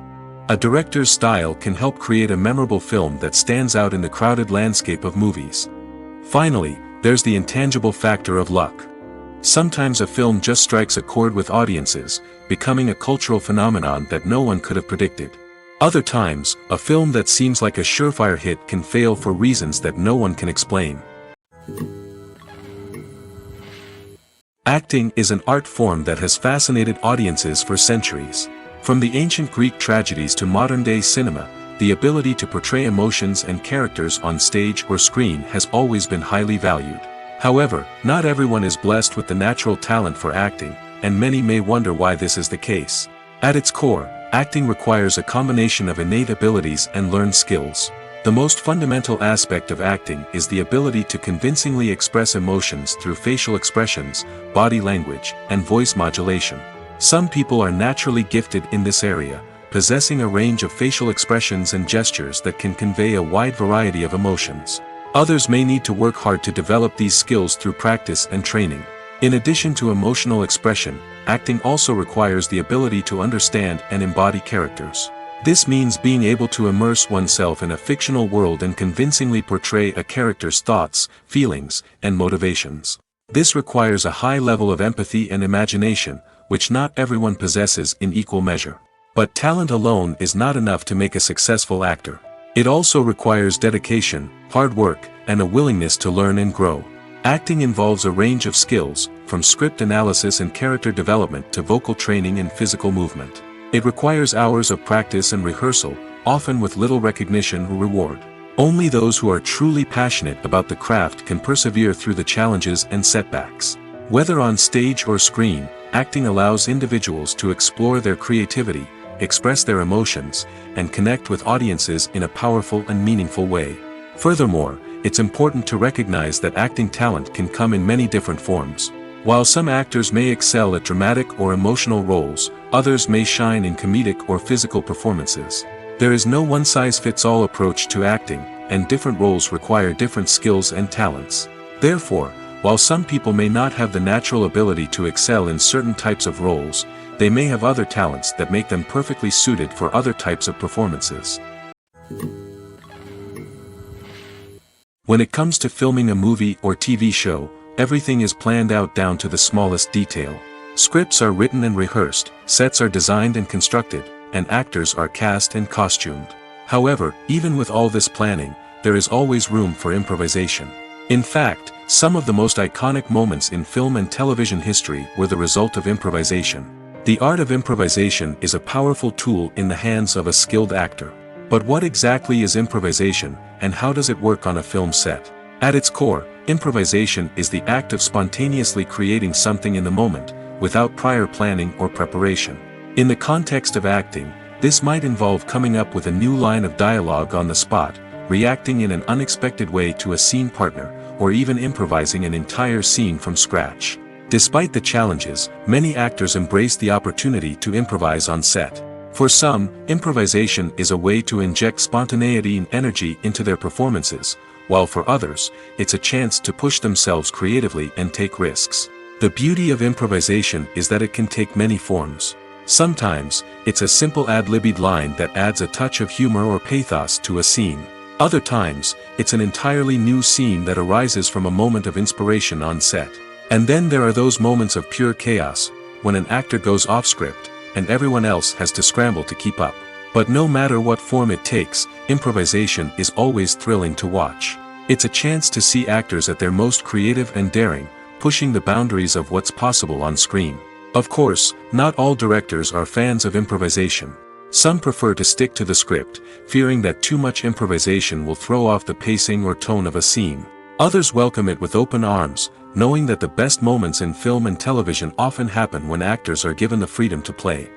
A director's style can help create a memorable film that stands out in the crowded landscape of movies. Finally, there's the intangible factor of luck. Sometimes a film just strikes a chord with audiences, becoming a cultural phenomenon that no one could have predicted. Other times, a film that seems like a surefire hit can fail for reasons that no one can explain. Acting is an art form that has fascinated audiences for centuries. From the ancient Greek tragedies to modern-day cinema, the ability to portray emotions and characters on stage or screen has always been highly valued. However, not everyone is blessed with the natural talent for acting, and many may wonder why this is the case. At its core, acting requires a combination of innate abilities and learned skills. The most fundamental aspect of acting is the ability to convincingly express emotions through facial expressions, body language, and voice modulation. Some people are naturally gifted in this area, possessing a range of facial expressions and gestures that can convey a wide variety of emotions. Others may need to work hard to develop these skills through practice and training. In addition to emotional expression, acting also requires the ability to understand and embody characters. This means being able to immerse oneself in a fictional world and convincingly portray a character's thoughts, feelings, and motivations. This requires a high level of empathy and imagination, which not everyone possesses in equal measure. But talent alone is not enough to make a successful actor. It also requires dedication, hard work, and a willingness to learn and grow. Acting involves a range of skills, from script analysis and character development to vocal training and physical movement. It requires hours of practice and rehearsal, often with little recognition or reward. Only those who are truly passionate about the craft can persevere through the challenges and setbacks. Whether on stage or screen, acting allows individuals to explore their creativity, express their emotions, and connect with audiences in a powerful and meaningful way. Furthermore, it's important to recognize that acting talent can come in many different forms. While some actors may excel at dramatic or emotional roles, others may shine in comedic or physical performances. There is no one-size-fits-all approach to acting, and different roles require different skills and talents. Therefore, while some people may not have the natural ability to excel in certain types of roles, they may have other talents that make them perfectly suited for other types of performances. When it comes to filming a movie or TV show, everything is planned out down to the smallest detail. Scripts are written and rehearsed, sets are designed and constructed, and actors are cast and costumed. However, even with all this planning, there is always room for improvisation. In fact, some of the most iconic moments in film and television history were the result of improvisation. The art of improvisation is a powerful tool in the hands of a skilled actor. But what exactly is improvisation, and how does it work on a film set? At its core, improvisation is the act of spontaneously creating something in the moment, without prior planning or preparation. In the context of acting, this might involve coming up with a new line of dialogue on the spot, reacting in an unexpected way to a scene partner, or even improvising an entire scene from scratch. Despite the challenges, many actors embrace the opportunity to improvise on set. For some, improvisation is a way to inject spontaneity and energy into their performances, while for others, it's a chance to push themselves creatively and take risks. The beauty of improvisation is that it can take many forms. Sometimes, it's a simple ad-libbed line that adds a touch of humor or pathos to a scene. Other times, it's an entirely new scene that arises from a moment of inspiration on set. And then there are those moments of pure chaos, when an actor goes off script, and everyone else has to scramble to keep up. But no matter what form it takes, improvisation is always thrilling to watch. It's a chance to see actors at their most creative and daring, pushing the boundaries of what's possible on screen. Of course, not all directors are fans of improvisation. Some prefer to stick to the script, fearing that too much improvisation will throw off the pacing or tone of a scene. Others welcome it with open arms, knowing that the best moments in film and television often happen when actors are given the freedom to play.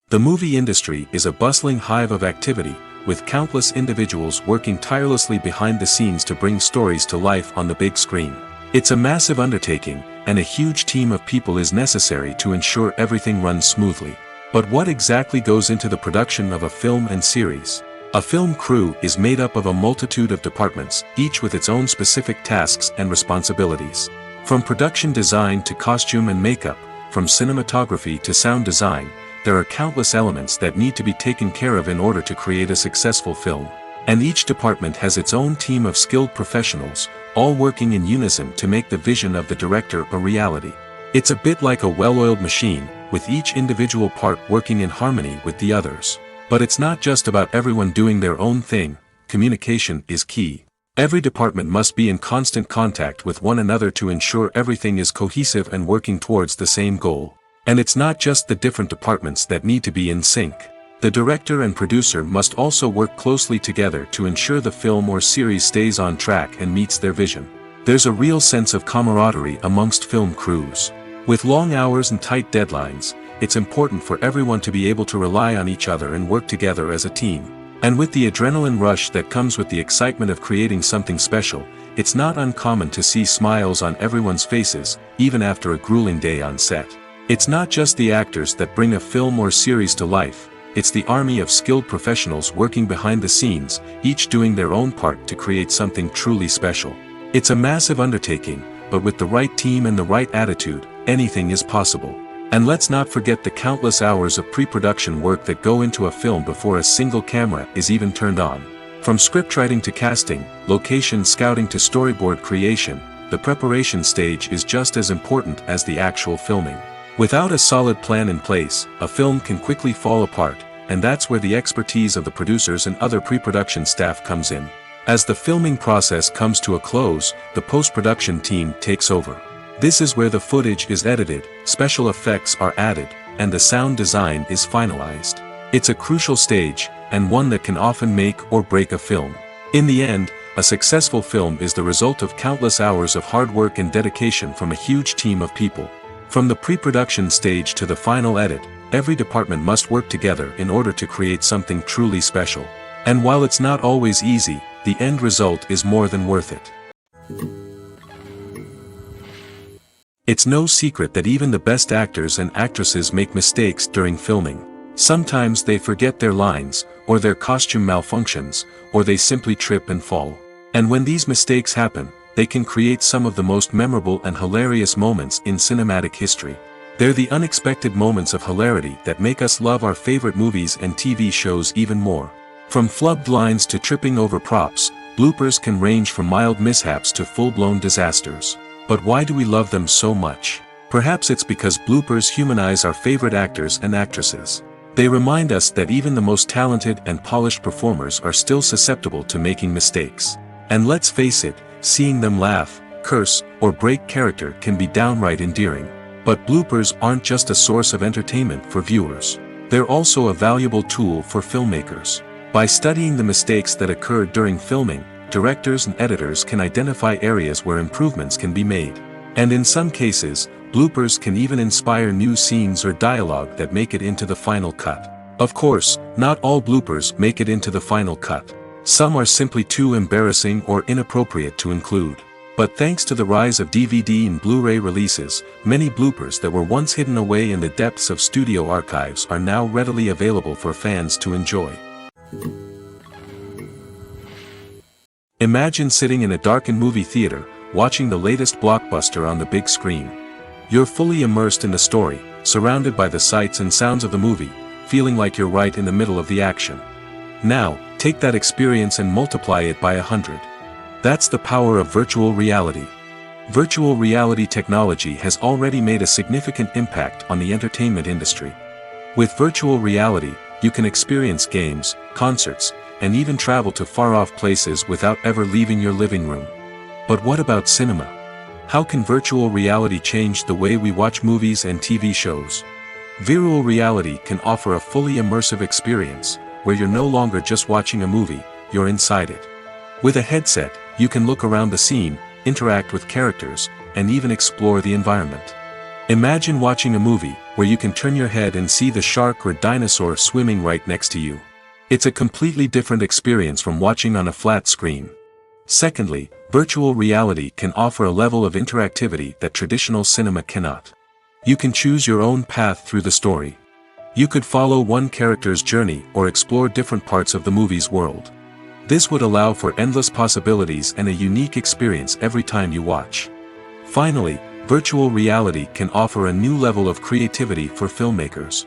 The movie industry is a bustling hive of activity, with countless individuals working tirelessly behind the scenes to bring stories to life on the big screen. It's a massive undertaking, and a huge team of people is necessary to ensure everything runs smoothly. But what exactly goes into the production of a film and series? A film crew is made up of a multitude of departments, each with its own specific tasks and responsibilities. From production design to costume and makeup, from cinematography to sound design, there are countless elements that need to be taken care of in order to create a successful film. And each department has its own team of skilled professionals, all working in unison to make the vision of the director a reality. It's a bit like a well-oiled machine, with each individual part working in harmony with the others. But it's not just about everyone doing their own thing. Communication is key. Every department must be in constant contact with one another to ensure everything is cohesive and working towards the same goal. And it's not just the different departments that need to be in sync. The director and producer must also work closely together to ensure the film or series stays on track and meets their vision. There's a real sense of camaraderie amongst film crews. With long hours and tight deadlines, it's important for everyone to be able to rely on each other and work together as a team. And with the adrenaline rush that comes with the excitement of creating something special, it's not uncommon to see smiles on everyone's faces, even after a grueling day on set. It's not just the actors that bring a film or series to life, it's the army of skilled professionals working behind the scenes, each doing their own part to create something truly special. It's a massive undertaking, but with the right team and the right attitude, anything is possible. And let's not forget the countless hours of pre-production work that go into a film before a single camera is even turned on. From scriptwriting to casting, location scouting to storyboard creation, the preparation stage is just as important as the actual filming. Without a solid plan in place, a film can quickly fall apart, and that's where the expertise of the producers and other pre-production staff comes in. As the filming process comes to a close, the post-production team takes over. This is where the footage is edited, special effects are added, and the sound design is finalized. It's a crucial stage, and one that can often make or break a film. In the end, a successful film is the result of countless hours of hard work and dedication from a huge team of people. From the pre-production stage to the final edit, every department must work together in order to create something truly special. And while it's not always easy, the end result is more than worth it. It's no secret that even the best actors and actresses make mistakes during filming. Sometimes they forget their lines, or their costume malfunctions, or they simply trip and fall. And when these mistakes happen, they can create some of the most memorable and hilarious moments in cinematic history. They're the unexpected moments of hilarity that make us love our favorite movies and TV shows even more. From flubbed lines to tripping over props, bloopers can range from mild mishaps to full-blown disasters. But why do we love them so much? Perhaps it's because bloopers humanize our favorite actors and actresses. They remind us that even the most talented and polished performers are still susceptible to making mistakes. And let's face it, seeing them laugh, curse, or break character can be downright endearing. But bloopers aren't just a source of entertainment for viewers. They're also a valuable tool for filmmakers. By studying the mistakes that occurred during filming, directors and editors can identify areas where improvements can be made. And in some cases, bloopers can even inspire new scenes or dialogue that make it into the final cut. Of course, not all bloopers make it into the final cut. Some are simply too embarrassing or inappropriate to include. But thanks to the rise of DVD and Blu-ray releases, many bloopers that were once hidden away in the depths of studio archives are now readily available for fans to enjoy. Imagine sitting in a darkened movie theater, watching the latest blockbuster on the big screen. You're fully immersed in the story, surrounded by the sights and sounds of the movie, feeling like you're right in the middle of the action. Now, take that experience and multiply it by 100. That's the power of virtual reality. Virtual reality technology has already made a significant impact on the entertainment industry. With virtual reality, you can experience games, concerts, and even travel to far-off places without ever leaving your living room. But what about cinema? How can virtual reality change the way we watch movies and TV shows? Virtual reality can offer a fully immersive experience, where you're no longer just watching a movie, you're inside it. With a headset, you can look around the scene, interact with characters, and even explore the environment. Imagine watching a movie, where you can turn your head and see the shark or dinosaur swimming right next to you. It's a completely different experience from watching on a flat screen. Secondly, virtual reality can offer a level of interactivity that traditional cinema cannot. You can choose your own path through the story. You could follow one character's journey or explore different parts of the movie's world. This would allow for endless possibilities and a unique experience every time you watch. Finally, virtual reality can offer a new level of creativity for filmmakers.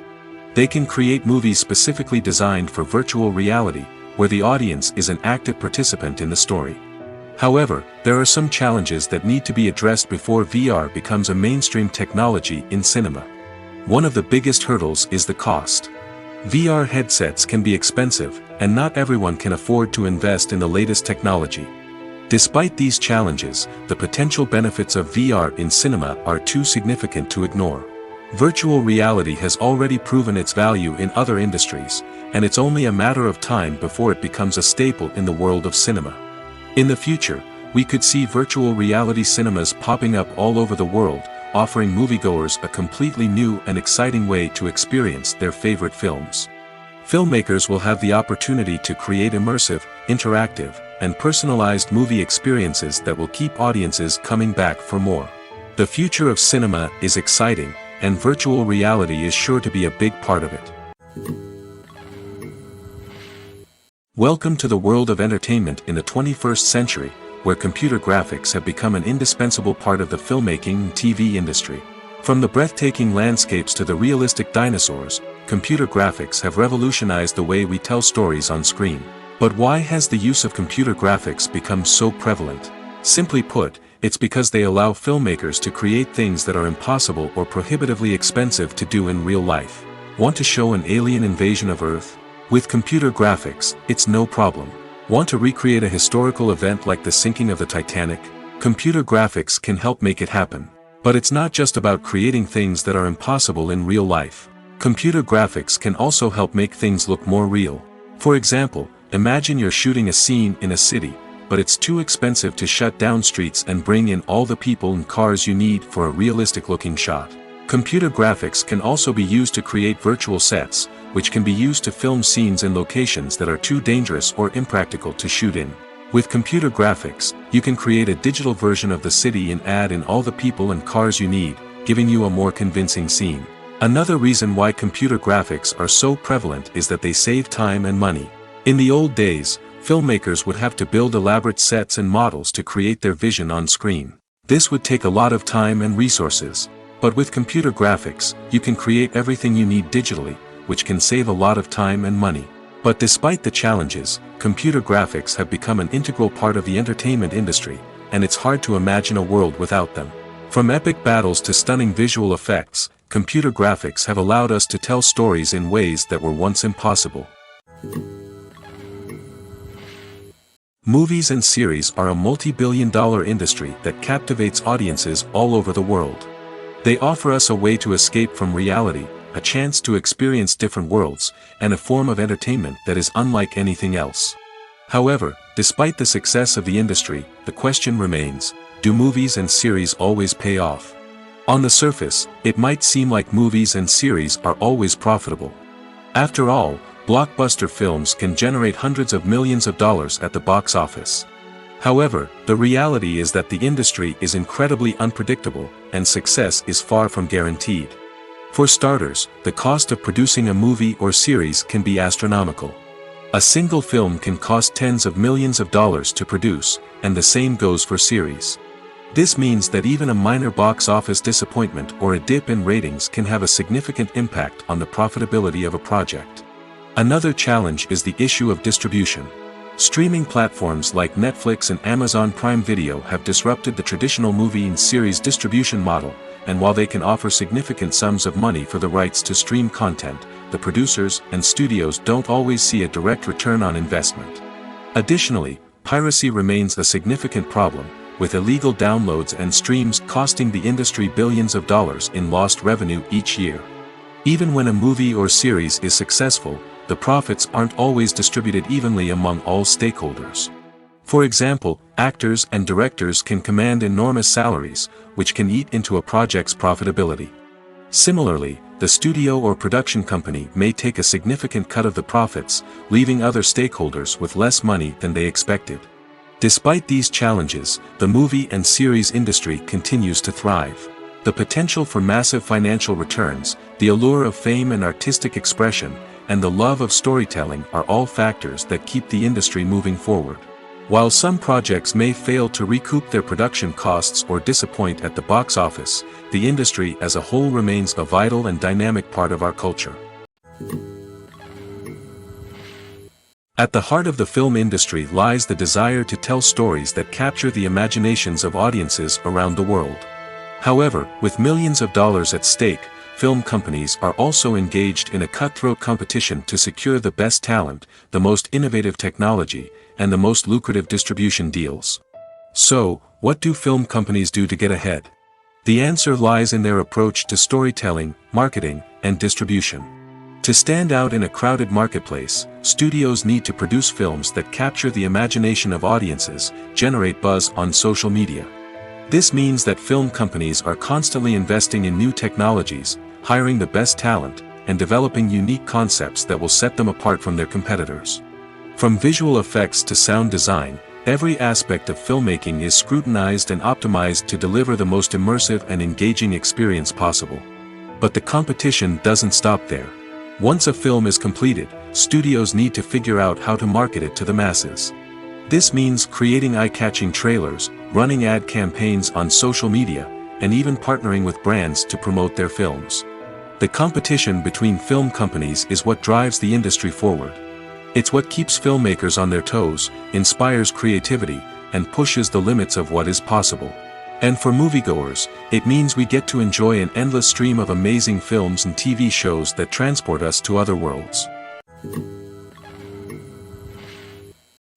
They can create movies specifically designed for virtual reality, where the audience is an active participant in the story. However, there are some challenges that need to be addressed before VR becomes a mainstream technology in cinema. One of the biggest hurdles is the cost. VR headsets can be expensive, and not everyone can afford to invest in the latest technology. Despite these challenges, the potential benefits of VR in cinema are too significant to ignore. Virtual reality has already proven its value in other industries, and it's only a matter of time before it becomes a staple in the world of cinema. In the future, we could see virtual reality cinemas popping up all over the world, offering moviegoers a completely new and exciting way to experience their favorite films. Filmmakers will have the opportunity to create immersive, interactive, and personalized movie experiences that will keep audiences coming back for more. The future of cinema is exciting, and virtual reality is sure to be a big part of it. Welcome to the world of entertainment in the 21st century, where computer graphics have become an indispensable part of the filmmaking and TV industry. From the breathtaking landscapes to the realistic dinosaurs, computer graphics have revolutionized the way we tell stories on screen. But why has the use of computer graphics become so prevalent? Simply put, it's because they allow filmmakers to create things that are impossible or prohibitively expensive to do in real life. Want to show an alien invasion of Earth? With computer graphics, it's no problem. Want to recreate a historical event like the sinking of the Titanic? Computer graphics can help make it happen. But it's not just about creating things that are impossible in real life. Computer graphics can also help make things look more real. For example, imagine you're shooting a scene in a city, but it's too expensive to shut down streets and bring in all the people and cars you need for a realistic-looking shot. Computer graphics can also be used to create virtual sets, which can be used to film scenes in locations that are too dangerous or impractical to shoot in. With computer graphics, you can create a digital version of the city and add in all the people and cars you need, giving you a more convincing scene. Another reason why computer graphics are so prevalent is that they save time and money. In the old days, filmmakers would have to build elaborate sets and models to create their vision on screen. This would take a lot of time and resources. But with computer graphics, you can create everything you need digitally, which can save a lot of time and money. But despite the challenges, computer graphics have become an integral part of the entertainment industry, and it's hard to imagine a world without them. From epic battles to stunning visual effects, computer graphics have allowed us to tell stories in ways that were once impossible. Movies and series are a multi-billion-dollar industry that captivates audiences all over the world. They offer us a way to escape from reality, a chance to experience different worlds, and a form of entertainment that is unlike anything else. However, despite the success of the industry, the question remains, do movies and series always pay off? On the surface, it might seem like movies and series are always profitable. After all, blockbuster films can generate hundreds of millions of dollars at the box office. However, the reality is that the industry is incredibly unpredictable, and success is far from guaranteed. For starters, the cost of producing a movie or series can be astronomical. A single film can cost tens of millions of dollars to produce, and the same goes for series. This means that even a minor box office disappointment or a dip in ratings can have a significant impact on the profitability of a project. Another challenge is the issue of distribution. Streaming platforms like Netflix and Amazon Prime Video have disrupted the traditional movie and series distribution model, and while they can offer significant sums of money for the rights to stream content, the producers and studios don't always see a direct return on investment. Additionally, piracy remains a significant problem, with illegal downloads and streams costing the industry billions of dollars in lost revenue each year. Even when a movie or series is successful, the profits aren't always distributed evenly among all stakeholders. For example, actors and directors can command enormous salaries, which can eat into a project's profitability. Similarly, the studio or production company may take a significant cut of the profits, leaving other stakeholders with less money than they expected. Despite these challenges, the movie and series industry continues to thrive. The potential for massive financial returns, the allure of fame and artistic expression, and the love of storytelling are all factors that keep the industry moving forward. While some projects may fail to recoup their production costs or disappoint at the box office, the industry as a whole remains a vital and dynamic part of our culture. At the heart of the film industry lies the desire to tell stories that capture the imaginations of audiences around the world. However, with millions of dollars at stake, film companies are also engaged in a cutthroat competition to secure the best talent, the most innovative technology, and the most lucrative distribution deals. So, what do film companies do to get ahead? The answer lies in their approach to storytelling, marketing, and distribution. To stand out in a crowded marketplace, studios need to produce films that capture the imagination of audiences, generate buzz on social media. This means that film companies are constantly investing in new technologies, hiring the best talent, and developing unique concepts that will set them apart from their competitors. From visual effects to sound design, every aspect of filmmaking is scrutinized and optimized to deliver the most immersive and engaging experience possible. But the competition doesn't stop there. Once a film is completed, studios need to figure out how to market it to the masses. This means creating eye-catching trailers, running ad campaigns on social media, and even partnering with brands to promote their films. The competition between film companies is what drives the industry forward. It's what keeps filmmakers on their toes, inspires creativity, and pushes the limits of what is possible. And for moviegoers, it means we get to enjoy an endless stream of amazing films and TV shows that transport us to other worlds.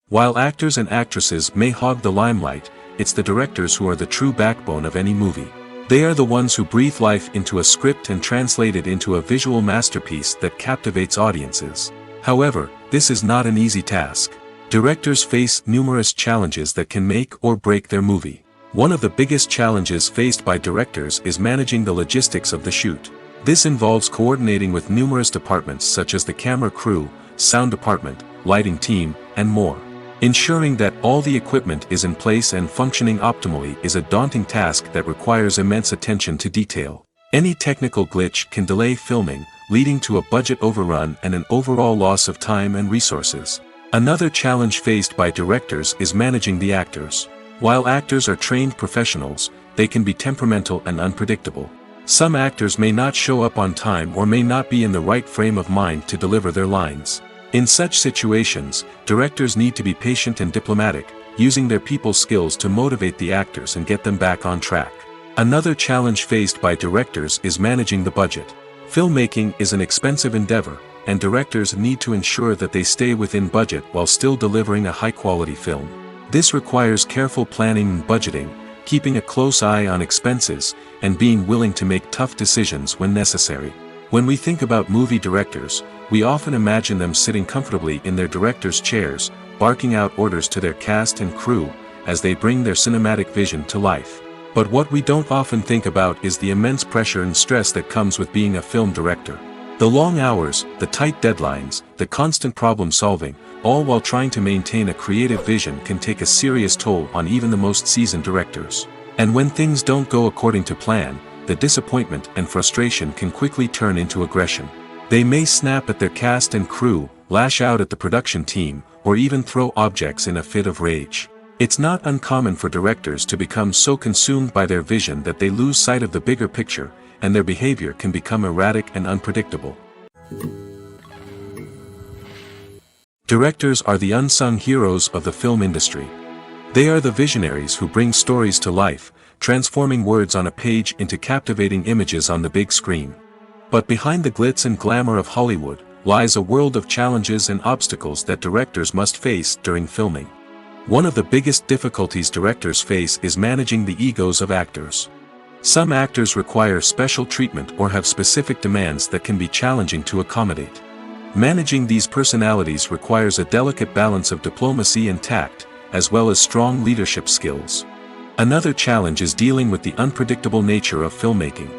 While actors and actresses may hog the limelight, it's the directors who are the true backbone of any movie. They are the ones who breathe life into a script and translate it into a visual masterpiece that captivates audiences. However, this is not an easy task. Directors face numerous challenges that can make or break their movie. One of the biggest challenges faced by directors is managing the logistics of the shoot. This involves coordinating with numerous departments such as the camera crew, sound department, lighting team, and more. Ensuring that all the equipment is in place and functioning optimally is a daunting task that requires immense attention to detail. Any technical glitch can delay filming, leading to a budget overrun and an overall loss of time and resources. Another challenge faced by directors is managing the actors. While actors are trained professionals, they can be temperamental and unpredictable. Some actors may not show up on time or may not be in the right frame of mind to deliver their lines. In such situations, directors need to be patient and diplomatic, using their people skills to motivate the actors and get them back on track. Another challenge faced by directors is managing the budget. Filmmaking is an expensive endeavor, and directors need to ensure that they stay within budget while still delivering a high-quality film. This requires careful planning and budgeting, keeping a close eye on expenses, and being willing to make tough decisions when necessary. When we think about movie directors, we often imagine them sitting comfortably in their director's chairs, barking out orders to their cast and crew, as they bring their cinematic vision to life. But what we don't often think about is the immense pressure and stress that comes with being a film director. The long hours, the tight deadlines, the constant problem solving, all while trying to maintain a creative vision can take a serious toll on even the most seasoned directors. And when things don't go according to plan, the disappointment and frustration can quickly turn into aggression. They may snap at their cast and crew, lash out at the production team, or even throw objects in a fit of rage. It's not uncommon for directors to become so consumed by their vision that they lose sight of the bigger picture, and their behavior can become erratic and unpredictable. Directors are the unsung heroes of the film industry. They are the visionaries who bring stories to life, transforming words on a page into captivating images on the big screen. But behind the glitz and glamour of Hollywood, lies a world of challenges and obstacles that directors must face during filming. One of the biggest difficulties directors face is managing the egos of actors. Some actors require special treatment or have specific demands that can be challenging to accommodate. Managing these personalities requires a delicate balance of diplomacy and tact, as well as strong leadership skills. Another challenge is dealing with the unpredictable nature of filmmaking.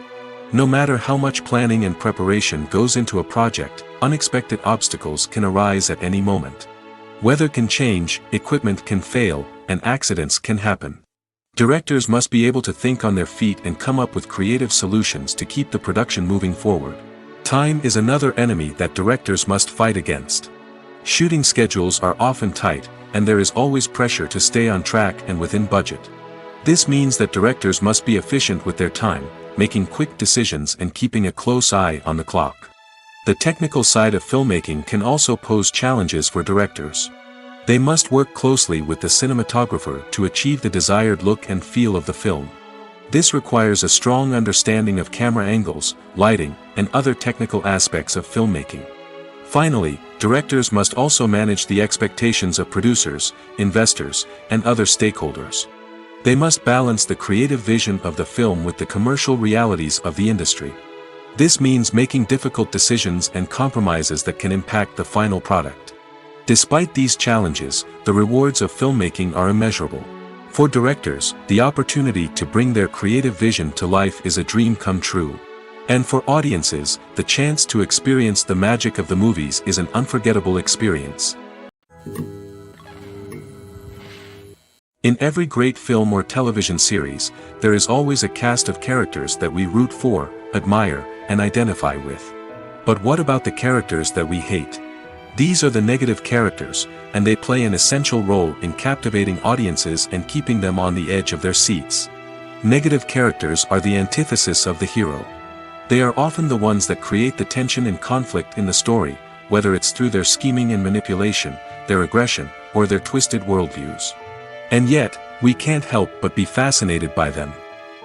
No matter how much planning and preparation goes into a project, unexpected obstacles can arise at any moment. Weather can change, equipment can fail, and accidents can happen. Directors must be able to think on their feet and come up with creative solutions to keep the production moving forward. Time is another enemy that directors must fight against. Shooting schedules are often tight, and there is always pressure to stay on track and within budget. This means that directors must be efficient with their time, making quick decisions and keeping a close eye on the clock. The technical side of filmmaking can also pose challenges for directors. They must work closely with the cinematographer to achieve the desired look and feel of the film. This requires a strong understanding of camera angles, lighting, and other technical aspects of filmmaking. Finally, directors must also manage the expectations of producers, investors, and other stakeholders. They must balance the creative vision of the film with the commercial realities of the industry. This means making difficult decisions and compromises that can impact the final product. Despite these challenges, the rewards of filmmaking are immeasurable. For directors, the opportunity to bring their creative vision to life is a dream come true. And for audiences, the chance to experience the magic of the movies is an unforgettable experience. In every great film or television series, there is always a cast of characters that we root for, admire, and identify with. But what about the characters that we hate? These are the negative characters, and they play an essential role in captivating audiences and keeping them on the edge of their seats. Negative characters are the antithesis of the hero. They are often the ones that create the tension and conflict in the story, whether it's through their scheming and manipulation, their aggression, or their twisted worldviews. And yet, we can't help but be fascinated by them.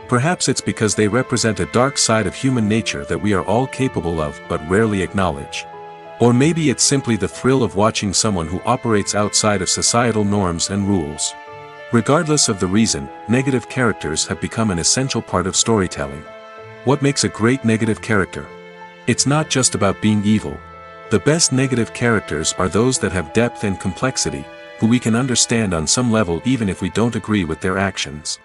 Perhaps it's because they represent a dark side of human nature that we are all capable of but rarely acknowledge. Or maybe it's simply the thrill of watching someone who operates outside of societal norms and rules. Regardless of the reason, negative characters have become an essential part of storytelling. What makes a great negative character? It's not just about being evil. The best negative characters are those that have depth and complexity, who we can understand on some level even if we don't agree with their actions.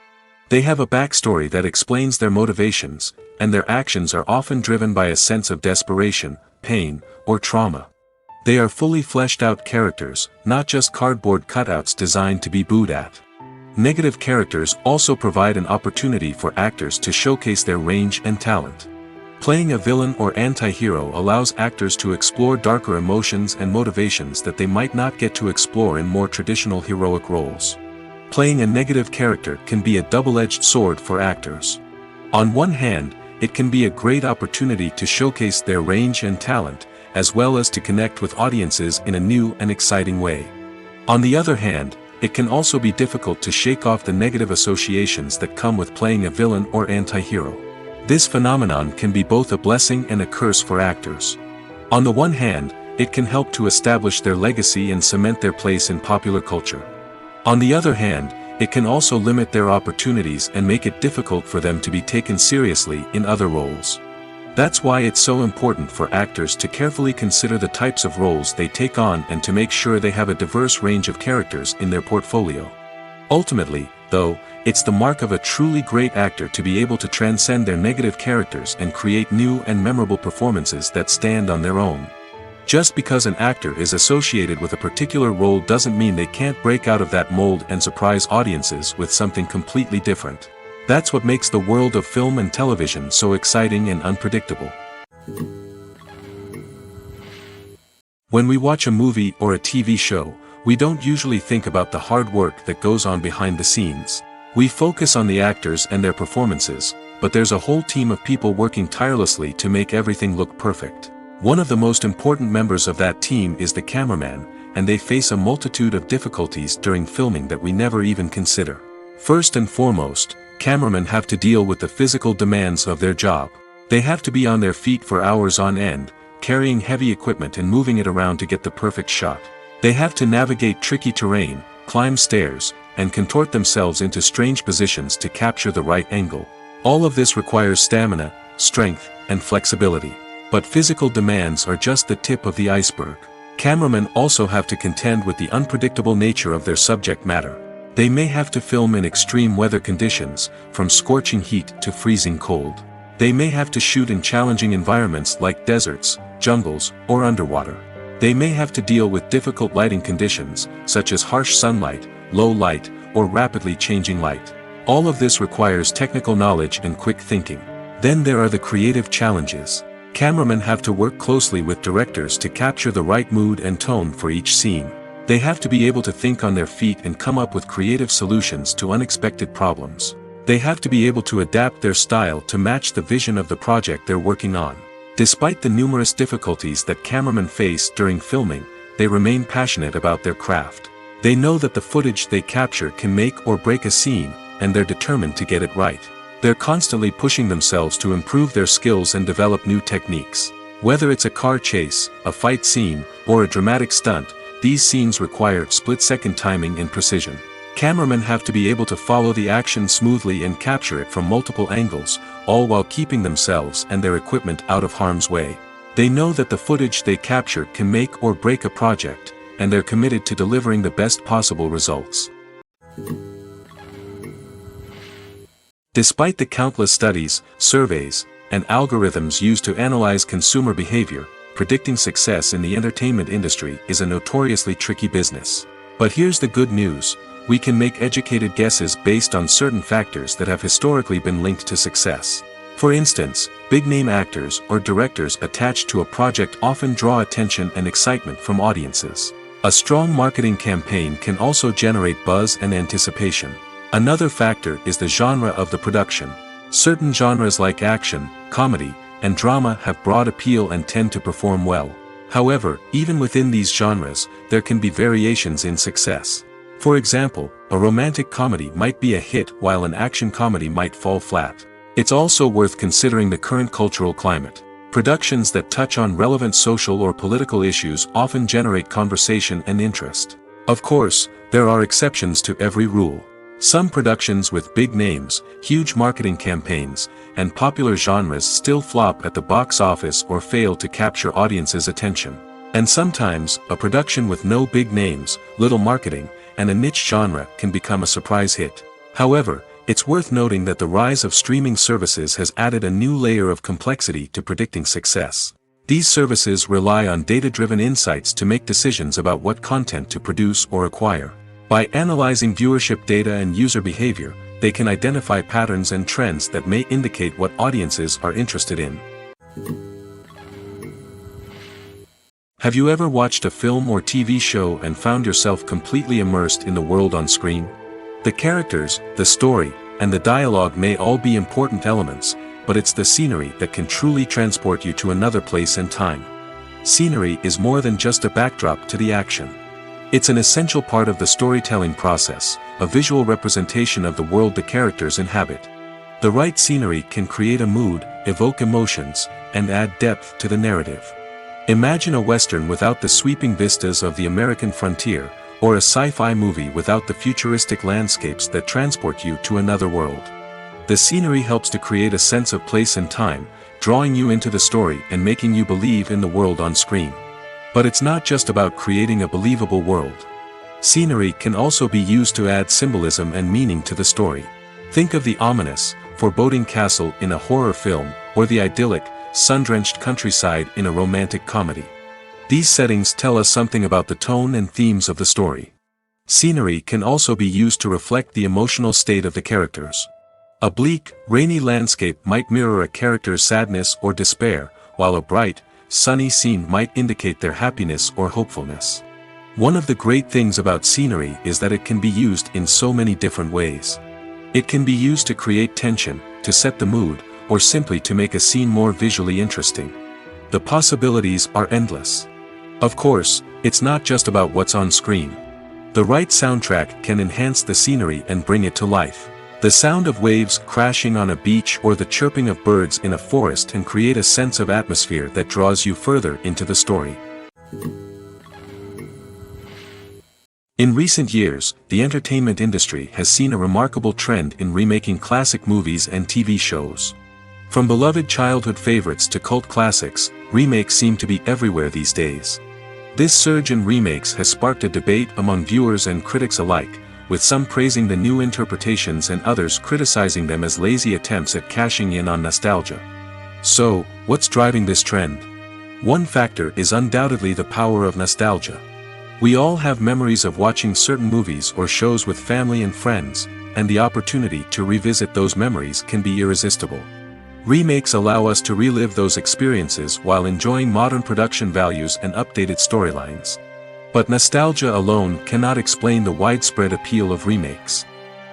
They have a backstory that explains their motivations, and their actions are often driven by a sense of desperation, pain, or trauma. They are fully fleshed out characters, not just cardboard cutouts designed to be booed at. Negative characters also provide an opportunity for actors to showcase their range and talent. Playing a villain or anti-hero allows actors to explore darker emotions and motivations that they might not get to explore in more traditional heroic roles. Playing a negative character can be a double-edged sword for actors. On one hand, it can be a great opportunity to showcase their range and talent, as well as to connect with audiences in a new and exciting way. On the other hand, it can also be difficult to shake off the negative associations that come with playing a villain or anti-hero. This phenomenon can be both a blessing and a curse for actors. On the one hand, it can help to establish their legacy and cement their place in popular culture. On the other hand, it can also limit their opportunities and make it difficult for them to be taken seriously in other roles. That's why it's so important for actors to carefully consider the types of roles they take on and to make sure they have a diverse range of characters in their portfolio. Ultimately, though, it's the mark of a truly great actor to be able to transcend their negative characters and create new and memorable performances that stand on their own. Just because an actor is associated with a particular role doesn't mean they can't break out of that mold and surprise audiences with something completely different. That's what makes the world of film and television so exciting and unpredictable. When we watch a movie or a TV show, we don't usually think about the hard work that goes on behind the scenes. We focus on the actors and their performances, but there's a whole team of people working tirelessly to make everything look perfect. One of the most important members of that team is the cameraman, and they face a multitude of difficulties during filming that we never even consider. First and foremost, cameramen have to deal with the physical demands of their job. They have to be on their feet for hours on end, carrying heavy equipment and moving it around to get the perfect shot. They have to navigate tricky terrain, climb stairs, and contort themselves into strange positions to capture the right angle. All of this requires stamina, strength, and flexibility. But physical demands are just the tip of the iceberg. Cameramen also have to contend with the unpredictable nature of their subject matter. They may have to film in extreme weather conditions, from scorching heat to freezing cold. They may have to shoot in challenging environments like deserts, jungles, or underwater. They may have to deal with difficult lighting conditions, such as harsh sunlight, low light, or rapidly changing light. All of this requires technical knowledge and quick thinking. Then there are the creative challenges. Cameramen have to work closely with directors to capture the right mood and tone for each scene. They have to be able to think on their feet and come up with creative solutions to unexpected problems. They have to be able to adapt their style to match the vision of the project they're working on. Despite the numerous difficulties that cameramen face during filming, they remain passionate about their craft. They know that the footage they capture can make or break a scene, and they're determined to get it right. They're constantly pushing themselves to improve their skills and develop new techniques. Whether it's a car chase, a fight scene, or a dramatic stunt, these scenes require split-second timing and precision. Cameramen have to be able to follow the action smoothly and capture it from multiple angles, all while keeping themselves and their equipment out of harm's way. They know that the footage they capture can make or break a project, and they're committed to delivering the best possible results. Despite the countless studies, surveys, and algorithms used to analyze consumer behavior, predicting success in the entertainment industry is a notoriously tricky business. But here's the good news: we can make educated guesses based on certain factors that have historically been linked to success. For instance, big-name actors or directors attached to a project often draw attention and excitement from audiences. A strong marketing campaign can also generate buzz and anticipation. Another factor is the genre of the production. Certain genres like action, comedy, and drama have broad appeal and tend to perform well. However, even within these genres, there can be variations in success. For example, a romantic comedy might be a hit while an action comedy might fall flat. It's also worth considering the current cultural climate. Productions that touch on relevant social or political issues often generate conversation and interest. Of course, there are exceptions to every rule. Some productions with big names, huge marketing campaigns, and popular genres still flop at the box office or fail to capture audiences' attention. And sometimes, a production with no big names, little marketing, and a niche genre can become a surprise hit. However, it's worth noting that the rise of streaming services has added a new layer of complexity to predicting success. These services rely on data-driven insights to make decisions about what content to produce or acquire. By analyzing viewership data and user behavior, they can identify patterns and trends that may indicate what audiences are interested in. Have you ever watched a film or TV show and found yourself completely immersed in the world on screen? The characters, the story, and the dialogue may all be important elements, but it's the scenery that can truly transport you to another place and time. Scenery is more than just a backdrop to the action. It's an essential part of the storytelling process, a visual representation of the world the characters inhabit. The right scenery can create a mood, evoke emotions, and add depth to the narrative. Imagine a Western without the sweeping vistas of the American frontier, or a sci-fi movie without the futuristic landscapes that transport you to another world. The scenery helps to create a sense of place and time, drawing you into the story and making you believe in the world on screen. But it's not just about creating a believable world. Scenery can also be used to add symbolism and meaning to the story. Think of the ominous, foreboding castle in a horror film, or the idyllic, sun-drenched countryside in a romantic comedy. These settings tell us something about the tone and themes of the story. Scenery can also be used to reflect the emotional state of the characters. A bleak, rainy landscape might mirror a character's sadness or despair, while a bright, sunny scene might indicate their happiness or hopefulness. One of the great things about scenery is that it can be used in so many different ways. It can be used to create tension, to set the mood, or simply to make a scene more visually interesting. The possibilities are endless. Of course, it's not just about what's on screen. The right soundtrack can enhance the scenery and bring it to life. The sound of waves crashing on a beach or the chirping of birds in a forest can create a sense of atmosphere that draws you further into the story. In recent years, the entertainment industry has seen a remarkable trend in remaking classic movies and TV shows. From beloved childhood favorites to cult classics, remakes seem to be everywhere these days. This surge in remakes has sparked a debate among viewers and critics alike, with some praising the new interpretations and others criticizing them as lazy attempts at cashing in on nostalgia. So, what's driving this trend? One factor is undoubtedly the power of nostalgia. We all have memories of watching certain movies or shows with family and friends, and the opportunity to revisit those memories can be irresistible. Remakes allow us to relive those experiences while enjoying modern production values and updated storylines. But nostalgia alone cannot explain the widespread appeal of remakes.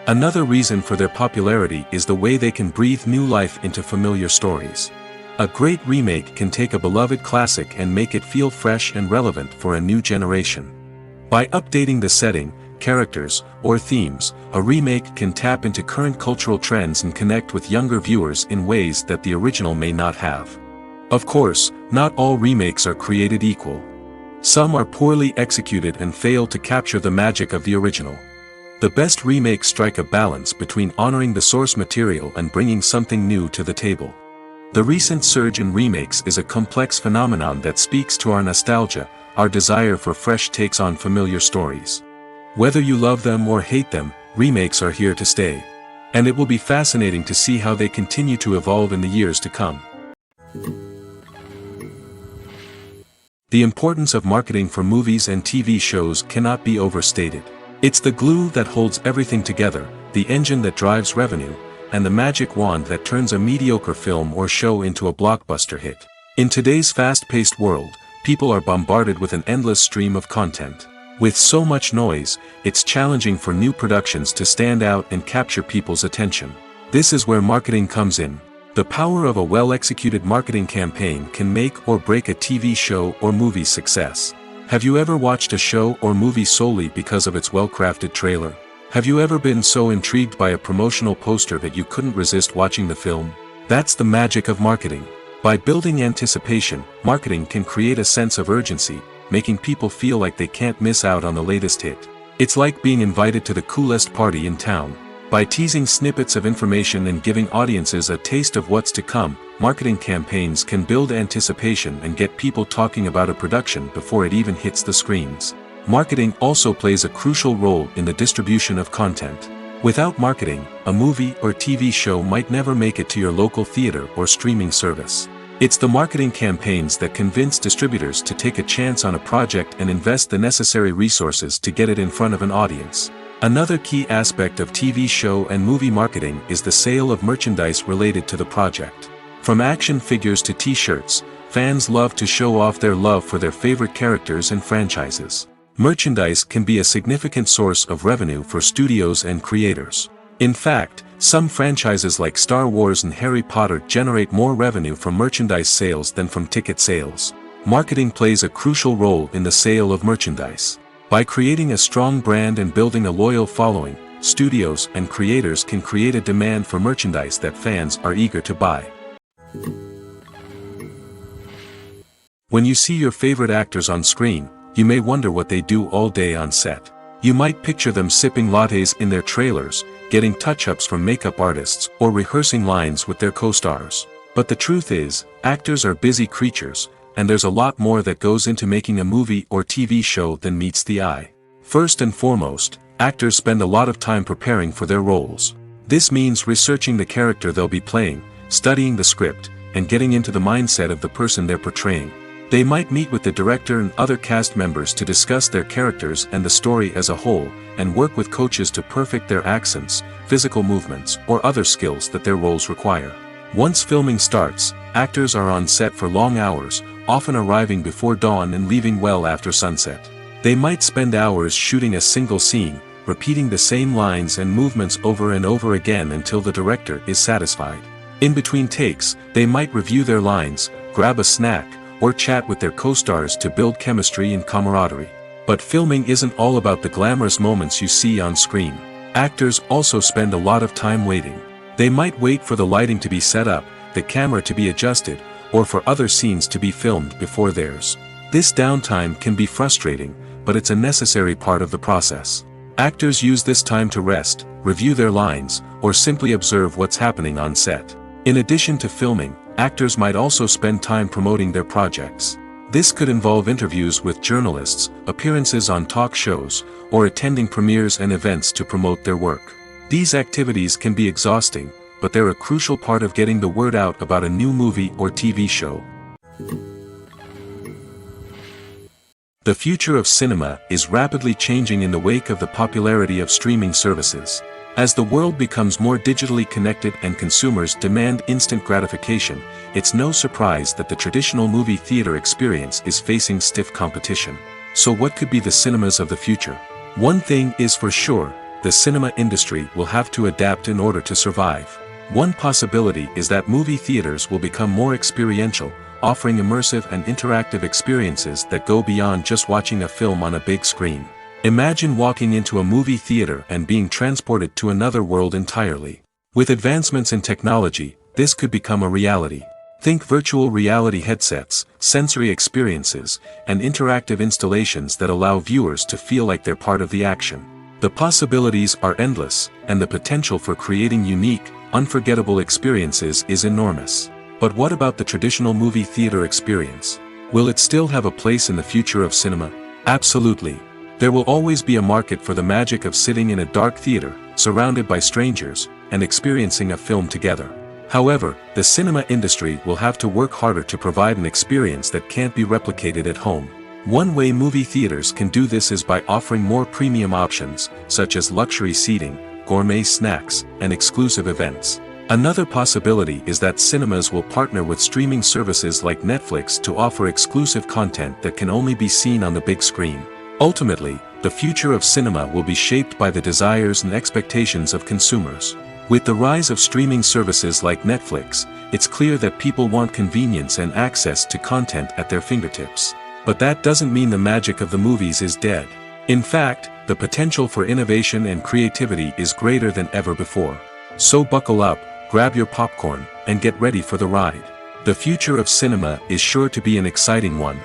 Another reason for their popularity is the way they can breathe new life into familiar stories. A great remake can take a beloved classic and make it feel fresh and relevant for a new generation. By updating the setting, characters, or themes, a remake can tap into current cultural trends and connect with younger viewers in ways that the original may not have. Of course, not all remakes are created equal. Some are poorly executed and fail to capture the magic of the original. The best remakes strike a balance between honoring the source material and bringing something new to the table. The recent surge in remakes is a complex phenomenon that speaks to our nostalgia, our desire for fresh takes on familiar stories. Whether you love them or hate them, remakes are here to stay. And it will be fascinating to see how they continue to evolve in the years to come. The importance of marketing for movies and TV shows cannot be overstated. It's the glue that holds everything together, the engine that drives revenue, and the magic wand that turns a mediocre film or show into a blockbuster hit. In today's fast-paced world, people are bombarded with an endless stream of content. With so much noise, it's challenging for new productions to stand out and capture people's attention. This is where marketing comes in. The power of a well-executed marketing campaign can make or break a TV show or movie's success. Have you ever watched a show or movie solely because of its well-crafted trailer? Have you ever been so intrigued by a promotional poster that you couldn't resist watching the film? That's the magic of marketing. By building anticipation, marketing can create a sense of urgency, making people feel like they can't miss out on the latest hit. It's like being invited to the coolest party in town. By teasing snippets of information and giving audiences a taste of what's to come, marketing campaigns can build anticipation and get people talking about a production before it even hits the screens. Marketing also plays a crucial role in the distribution of content. Without marketing, a movie or TV show might never make it to your local theater or streaming service. It's the marketing campaigns that convince distributors to take a chance on a project and invest the necessary resources to get it in front of an audience. Another key aspect of TV show and movie marketing is the sale of merchandise related to the project. From action figures to t-shirts, fans love to show off their love for their favorite characters and franchises. Merchandise can be a significant source of revenue for studios and creators. In fact, some franchises like Star Wars and Harry Potter generate more revenue from merchandise sales than from ticket sales. Marketing plays a crucial role in the sale of merchandise. By creating a strong brand and building a loyal following, studios and creators can create a demand for merchandise that fans are eager to buy. When you see your favorite actors on screen, you may wonder what they do all day on set. You might picture them sipping lattes in their trailers, getting touch-ups from makeup artists, or rehearsing lines with their co-stars. But the truth is, actors are busy creatures, and there's a lot more that goes into making a movie or TV show than meets the eye. First and foremost, actors spend a lot of time preparing for their roles. This means researching the character they'll be playing, studying the script, and getting into the mindset of the person they're portraying. They might meet with the director and other cast members to discuss their characters and the story as a whole, and work with coaches to perfect their accents, physical movements, or other skills that their roles require. Once filming starts, actors are on set for long hours, often arriving before dawn and leaving well after sunset. They might spend hours shooting a single scene, repeating the same lines and movements over and over again until the director is satisfied. In between takes, they might review their lines, grab a snack, or chat with their co-stars to build chemistry and camaraderie. But filming isn't all about the glamorous moments you see on screen. Actors also spend a lot of time waiting. They might wait for the lighting to be set up, the camera to be adjusted, or for other scenes to be filmed before theirs. This downtime can be frustrating, but it's a necessary part of the process. Actors use this time to rest, review their lines, or simply observe what's happening on set. In addition to filming, actors might also spend time promoting their projects. This could involve interviews with journalists, appearances on talk shows, or attending premieres and events to promote their work. These activities can be exhausting, but they're a crucial part of getting the word out about a new movie or TV show. The future of cinema is rapidly changing in the wake of the popularity of streaming services. As the world becomes more digitally connected and consumers demand instant gratification, it's no surprise that the traditional movie theater experience is facing stiff competition. So what could be the cinemas of the future? One thing is for sure, the cinema industry will have to adapt in order to survive. One possibility is that movie theaters will become more experiential, offering immersive and interactive experiences that go beyond just watching a film on a big screen. Imagine walking into a movie theater and being transported to another world entirely. With advancements in technology, this could become a reality. Think virtual reality headsets, sensory experiences, and interactive installations that allow viewers to feel like they're part of the action. The possibilities are endless, and the potential for creating unique, unforgettable experiences is enormous. But what about the traditional movie theater experience? Will it still have a place in the future of cinema? Absolutely. There will always be a market for the magic of sitting in a dark theater, surrounded by strangers, and experiencing a film together. However, the cinema industry will have to work harder to provide an experience that can't be replicated at home. One way movie theaters can do this is by offering more premium options, such as luxury seating, gourmet snacks, and exclusive events. Another possibility is that cinemas will partner with streaming services like Netflix to offer exclusive content that can only be seen on the big screen. Ultimately, the future of cinema will be shaped by the desires and expectations of consumers. With the rise of streaming services like Netflix, it's clear that people want convenience and access to content at their fingertips. But that doesn't mean the magic of the movies is dead. In fact, the potential for innovation and creativity is greater than ever before. So buckle up, grab your popcorn, and get ready for the ride. The future of cinema is sure to be an exciting one.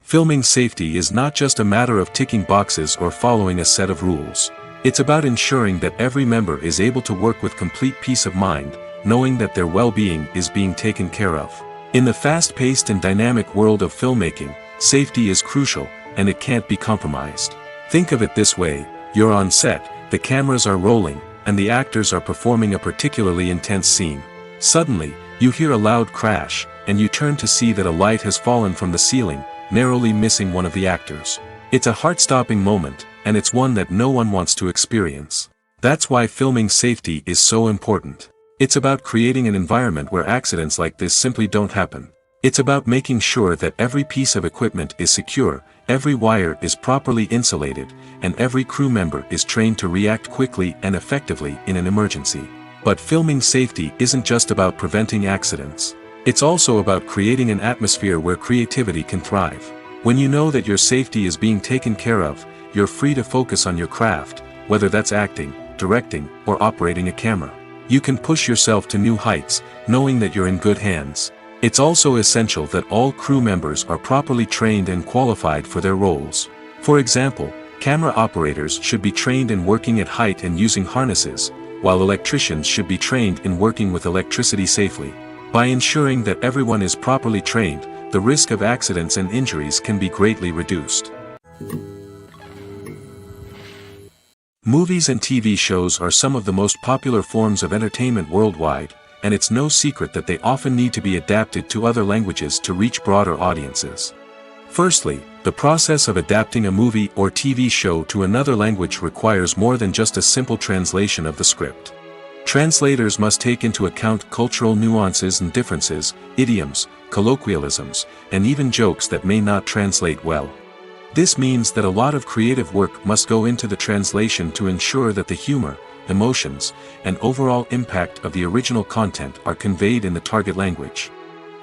Filming safety is not just a matter of ticking boxes or following a set of rules. It's about ensuring that every member is able to work with complete peace of mind, knowing that their well-being is being taken care of. In the fast-paced and dynamic world of filmmaking, safety is crucial, and it can't be compromised. Think of it this way: you're on set, the cameras are rolling, and the actors are performing a particularly intense scene. Suddenly, you hear a loud crash, and you turn to see that a light has fallen from the ceiling, narrowly missing one of the actors. It's a heart-stopping moment, and it's one that no one wants to experience. That's why filming safety is so important. It's about creating an environment where accidents like this simply don't happen. It's about making sure that every piece of equipment is secure, every wire is properly insulated, and every crew member is trained to react quickly and effectively in an emergency. But filming safety isn't just about preventing accidents. It's also about creating an atmosphere where creativity can thrive. When you know that your safety is being taken care of, you're free to focus on your craft, whether that's acting, directing, or operating a camera. You can push yourself to new heights, knowing that you're in good hands. It's also essential that all crew members are properly trained and qualified for their roles. For example, camera operators should be trained in working at height and using harnesses, while electricians should be trained in working with electricity safely. By ensuring that everyone is properly trained, the risk of accidents and injuries can be greatly reduced. Movies and TV shows are some of the most popular forms of entertainment worldwide, and it's no secret that they often need to be adapted to other languages to reach broader audiences. Firstly, the process of adapting a movie or TV show to another language requires more than just a simple translation of the script. Translators must take into account cultural nuances and differences, idioms, colloquialisms, and even jokes that may not translate well. This means that a lot of creative work must go into the translation to ensure that the humor, emotions, and overall impact of the original content are conveyed in the target language.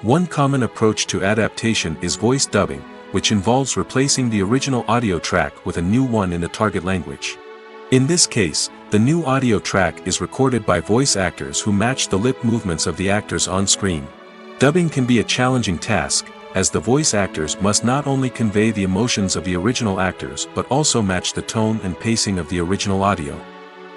One common approach to adaptation is voice dubbing, which involves replacing the original audio track with a new one in the target language. In this case, the new audio track is recorded by voice actors who match the lip movements of the actors on screen. Dubbing can be a challenging task, as the voice actors must not only convey the emotions of the original actors but also match the tone and pacing of the original audio.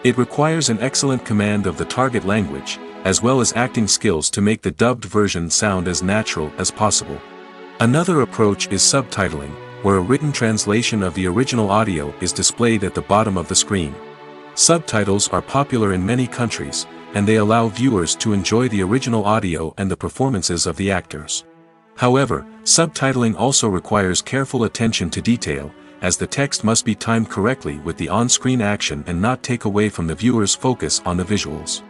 It requires an excellent command of the target language, as well as acting skills to make the dubbed version sound as natural as possible. Another approach is subtitling, where a written translation of the original audio is displayed at the bottom of the screen. Subtitles are popular in many countries, and they allow viewers to enjoy the original audio and the performances of the actors. However, subtitling also requires careful attention to detail, as the text must be timed correctly with the on-screen action and not take away from the viewer's focus on the visuals.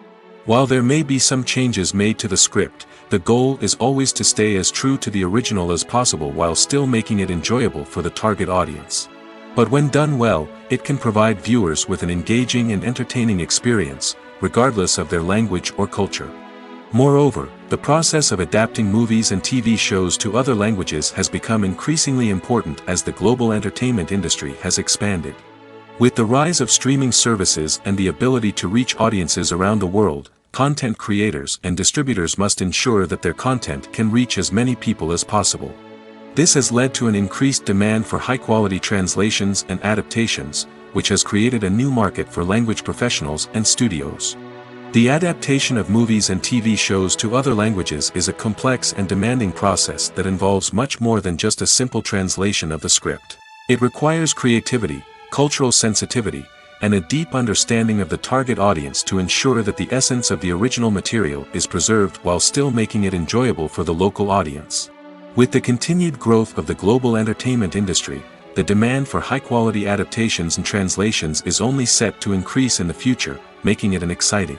While there may be some changes made to the script, the goal is always to stay as true to the original as possible while still making it enjoyable for the target audience. But when done well, it can provide viewers with an engaging and entertaining experience, regardless of their language or culture. Moreover, the process of adapting movies and TV shows to other languages has become increasingly important as the global entertainment industry has expanded. With the rise of streaming services and the ability to reach audiences around the world, content creators and distributors must ensure that their content can reach as many people as possible. This has led to an increased demand for high-quality translations and adaptations, which has created a new market for language professionals and studios. The adaptation of movies and TV shows to other languages is a complex and demanding process that involves much more than just a simple translation of the script. It requires creativity, cultural sensitivity, and a deep understanding of the target audience to ensure that the essence of the original material is preserved while still making it enjoyable for the local audience. With the continued growth of the global entertainment industry, the demand for high-quality adaptations and translations is only set to increase in the future, making it an exciting.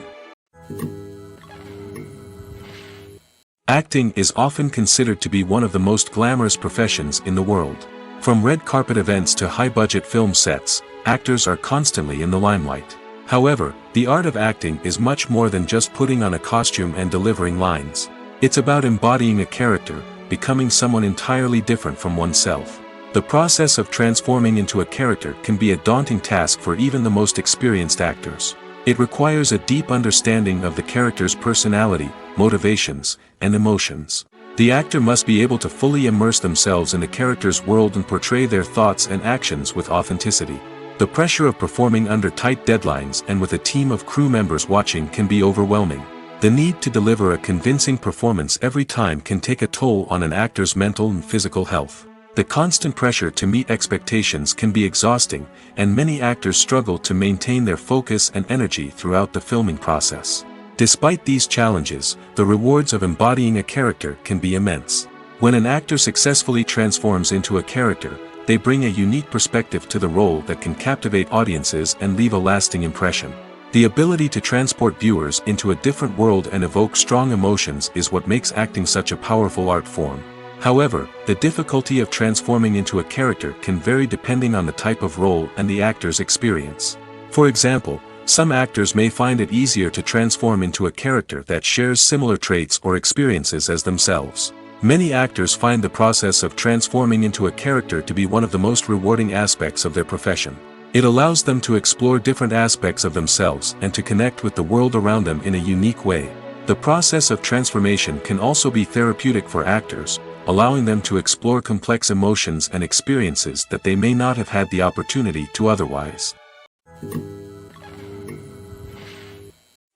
Acting is often considered to be one of the most glamorous professions in the world. From red carpet events to high-budget film sets, actors are constantly in the limelight. However, the art of acting is much more than just putting on a costume and delivering lines. It's about embodying a character, becoming someone entirely different from oneself. The process of transforming into a character can be a daunting task for even the most experienced actors. It requires a deep understanding of the character's personality, motivations, and emotions. The actor must be able to fully immerse themselves in the character's world and portray their thoughts and actions with authenticity. The pressure of performing under tight deadlines and with a team of crew members watching can be overwhelming. The need to deliver a convincing performance every time can take a toll on an actor's mental and physical health. The constant pressure to meet expectations can be exhausting, and many actors struggle to maintain their focus and energy throughout the filming process. Despite these challenges, the rewards of embodying a character can be immense. When an actor successfully transforms into a character, they bring a unique perspective to the role that can captivate audiences and leave a lasting impression. The ability to transport viewers into a different world and evoke strong emotions is what makes acting such a powerful art form. However, the difficulty of transforming into a character can vary depending on the type of role and the actor's experience. For example, some actors may find it easier to transform into a character that shares similar traits or experiences as themselves. Many actors find the process of transforming into a character to be one of the most rewarding aspects of their profession. It allows them to explore different aspects of themselves and to connect with the world around them in a unique way. The process of transformation can also be therapeutic for actors, allowing them to explore complex emotions and experiences that they may not have had the opportunity to otherwise.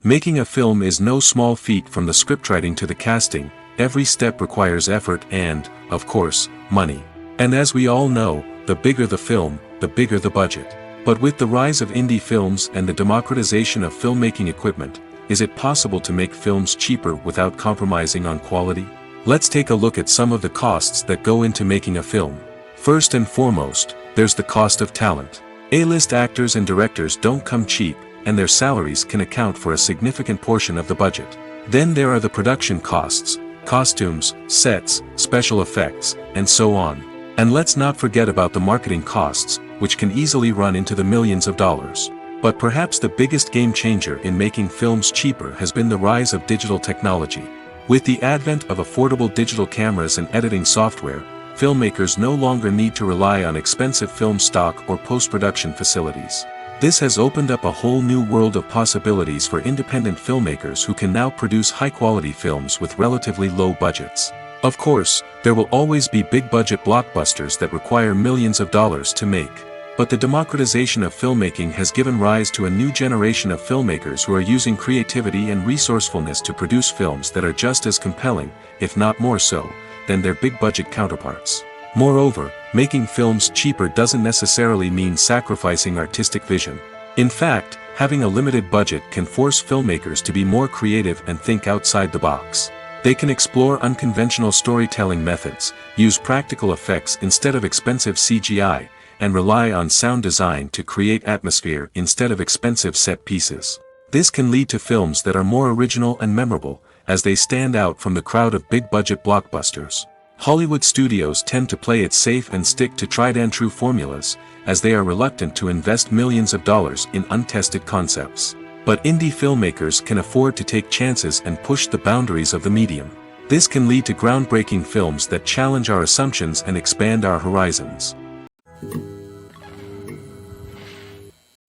Making a film is no small feat. From the scriptwriting to the casting, every step requires effort and, of course, money. And as we all know, the bigger the film, the bigger the budget. But with the rise of indie films and the democratization of filmmaking equipment, is it possible to make films cheaper without compromising on quality? Let's take a look at some of the costs that go into making a film. First and foremost, there's the cost of talent. A-list actors and directors don't come cheap, and their salaries can account for a significant portion of the budget. Then there are the production costs, costumes, sets, special effects, and so on. And let's not forget about the marketing costs, which can easily run into the millions of dollars. But perhaps the biggest game changer in making films cheaper has been the rise of digital technology. With the advent of affordable digital cameras and editing software, filmmakers no longer need to rely on expensive film stock or post-production facilities. This has opened up a whole new world of possibilities for independent filmmakers who can now produce high-quality films with relatively low budgets. Of course, there will always be big-budget blockbusters that require millions of dollars to make. But the democratization of filmmaking has given rise to a new generation of filmmakers who are using creativity and resourcefulness to produce films that are just as compelling, if not more so, than their big-budget counterparts. Moreover, making films cheaper doesn't necessarily mean sacrificing artistic vision. In fact, having a limited budget can force filmmakers to be more creative and think outside the box. They can explore unconventional storytelling methods, use practical effects instead of expensive CGI, and rely on sound design to create atmosphere instead of expensive set pieces. This can lead to films that are more original and memorable, as they stand out from the crowd of big-budget blockbusters. Hollywood studios tend to play it safe and stick to tried-and-true formulas, as they are reluctant to invest millions of dollars in untested concepts. But indie filmmakers can afford to take chances and push the boundaries of the medium. This can lead to groundbreaking films that challenge our assumptions and expand our horizons.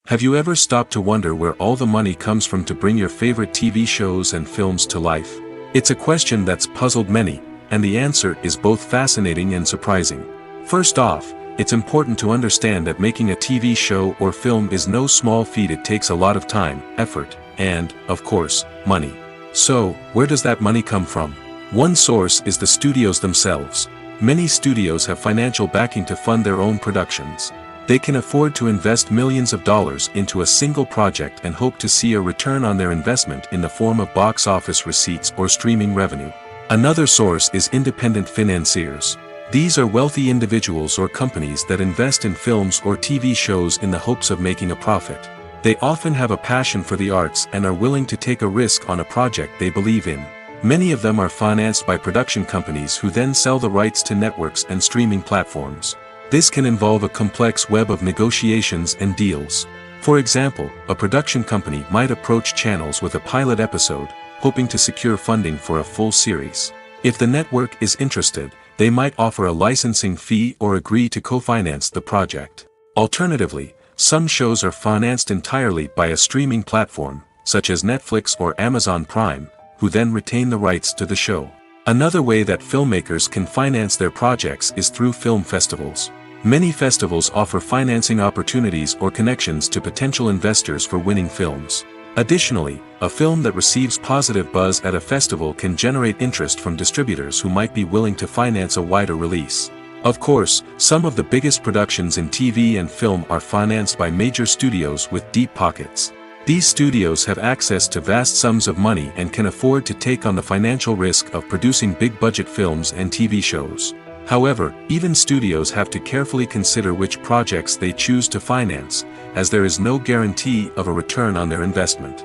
Have you ever stopped to wonder where all the money comes from to bring your favorite TV shows and films to life? It's a question that's puzzled many, and the answer is both fascinating and surprising. First off, it's important to understand that making a TV show or film is no small feat. It takes a lot of time, effort, and, of course, money. So, where does that money come from? One source is the studios themselves. Many studios have financial backing to fund their own productions. They can afford to invest millions of dollars into a single project and hope to see a return on their investment in the form of box office receipts or streaming revenue. Another source is independent financiers. These are wealthy individuals or companies that invest in films or TV shows in the hopes of making a profit. They often have a passion for the arts and are willing to take a risk on a project they believe in. Many of them are financed by production companies who then sell the rights to networks and streaming platforms. This can involve a complex web of negotiations and deals. For example, a production company might approach channels with a pilot episode, hoping to secure funding for a full series. If the network is interested, they might offer a licensing fee or agree to co-finance the project. Alternatively, some shows are financed entirely by a streaming platform, such as Netflix or Amazon Prime, who then retain the rights to the show. Another way that filmmakers can finance their projects is through film festivals. Many festivals offer financing opportunities or connections to potential investors for winning films. Additionally, a film that receives positive buzz at a festival can generate interest from distributors who might be willing to finance a wider release. Of course, some of the biggest productions in TV and film are financed by major studios with deep pockets. These studios have access to vast sums of money and can afford to take on the financial risk of producing big-budget films and TV shows. However, even studios have to carefully consider which projects they choose to finance, as there is no guarantee of a return on their investment.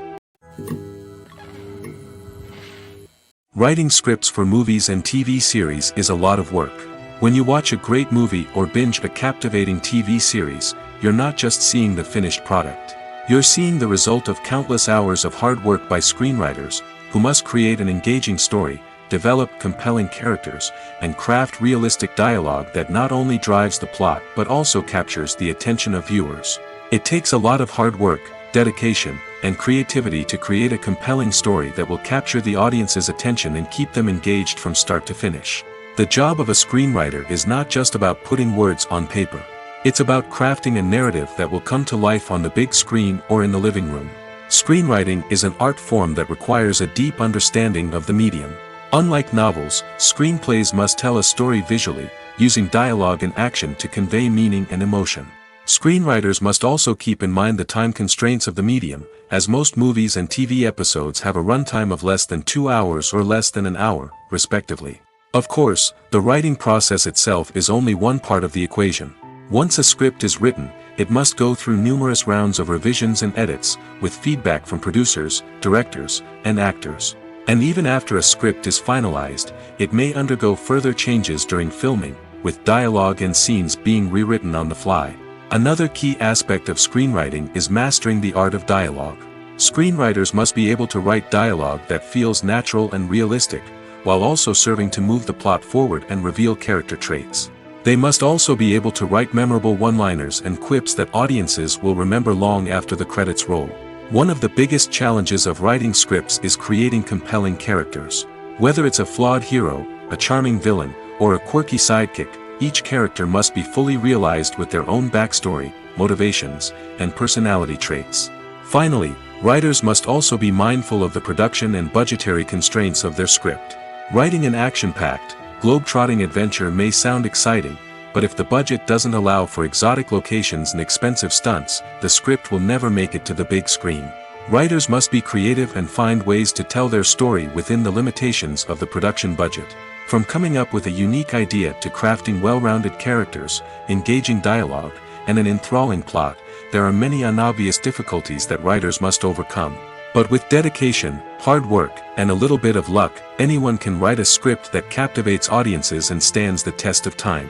Writing scripts for movies and TV series is a lot of work. When you watch a great movie or binge a captivating TV series, you're not just seeing the finished product. You're seeing the result of countless hours of hard work by screenwriters, who must create an engaging story, develop compelling characters, and craft realistic dialogue that not only drives the plot but also captures the attention of viewers. It takes a lot of hard work, dedication, and creativity to create a compelling story that will capture the audience's attention and keep them engaged from start to finish. The job of a screenwriter is not just about putting words on paper. It's about crafting a narrative that will come to life on the big screen or in the living room. Screenwriting is an art form that requires a deep understanding of the medium. Unlike novels, screenplays must tell a story visually, using dialogue and action to convey meaning and emotion. Screenwriters must also keep in mind the time constraints of the medium, as most movies and TV episodes have a runtime of less than 2 hours or less than an hour, respectively. Of course, the writing process itself is only one part of the equation. Once a script is written, it must go through numerous rounds of revisions and edits, with feedback from producers, directors, and actors. And even after a script is finalized, it may undergo further changes during filming, with dialogue and scenes being rewritten on the fly. Another key aspect of screenwriting is mastering the art of dialogue. Screenwriters must be able to write dialogue that feels natural and realistic, while also serving to move the plot forward and reveal character traits. They must also be able to write memorable one-liners and quips that audiences will remember long after the credits roll. One of the biggest challenges of writing scripts is creating compelling characters. Whether it's a flawed hero, a charming villain, or a quirky sidekick, each character must be fully realized with their own backstory, motivations, and personality traits. Finally, writers must also be mindful of the production and budgetary constraints of their script. Writing an action-packed, globe-trotting adventure may sound exciting, but if the budget doesn't allow for exotic locations and expensive stunts, the script will never make it to the big screen. Writers must be creative and find ways to tell their story within the limitations of the production budget. From coming up with a unique idea to crafting well-rounded characters, engaging dialogue, and an enthralling plot, there are many unobvious difficulties that writers must overcome. But with dedication, hard work, and a little bit of luck, anyone can write a script that captivates audiences and stands the test of time.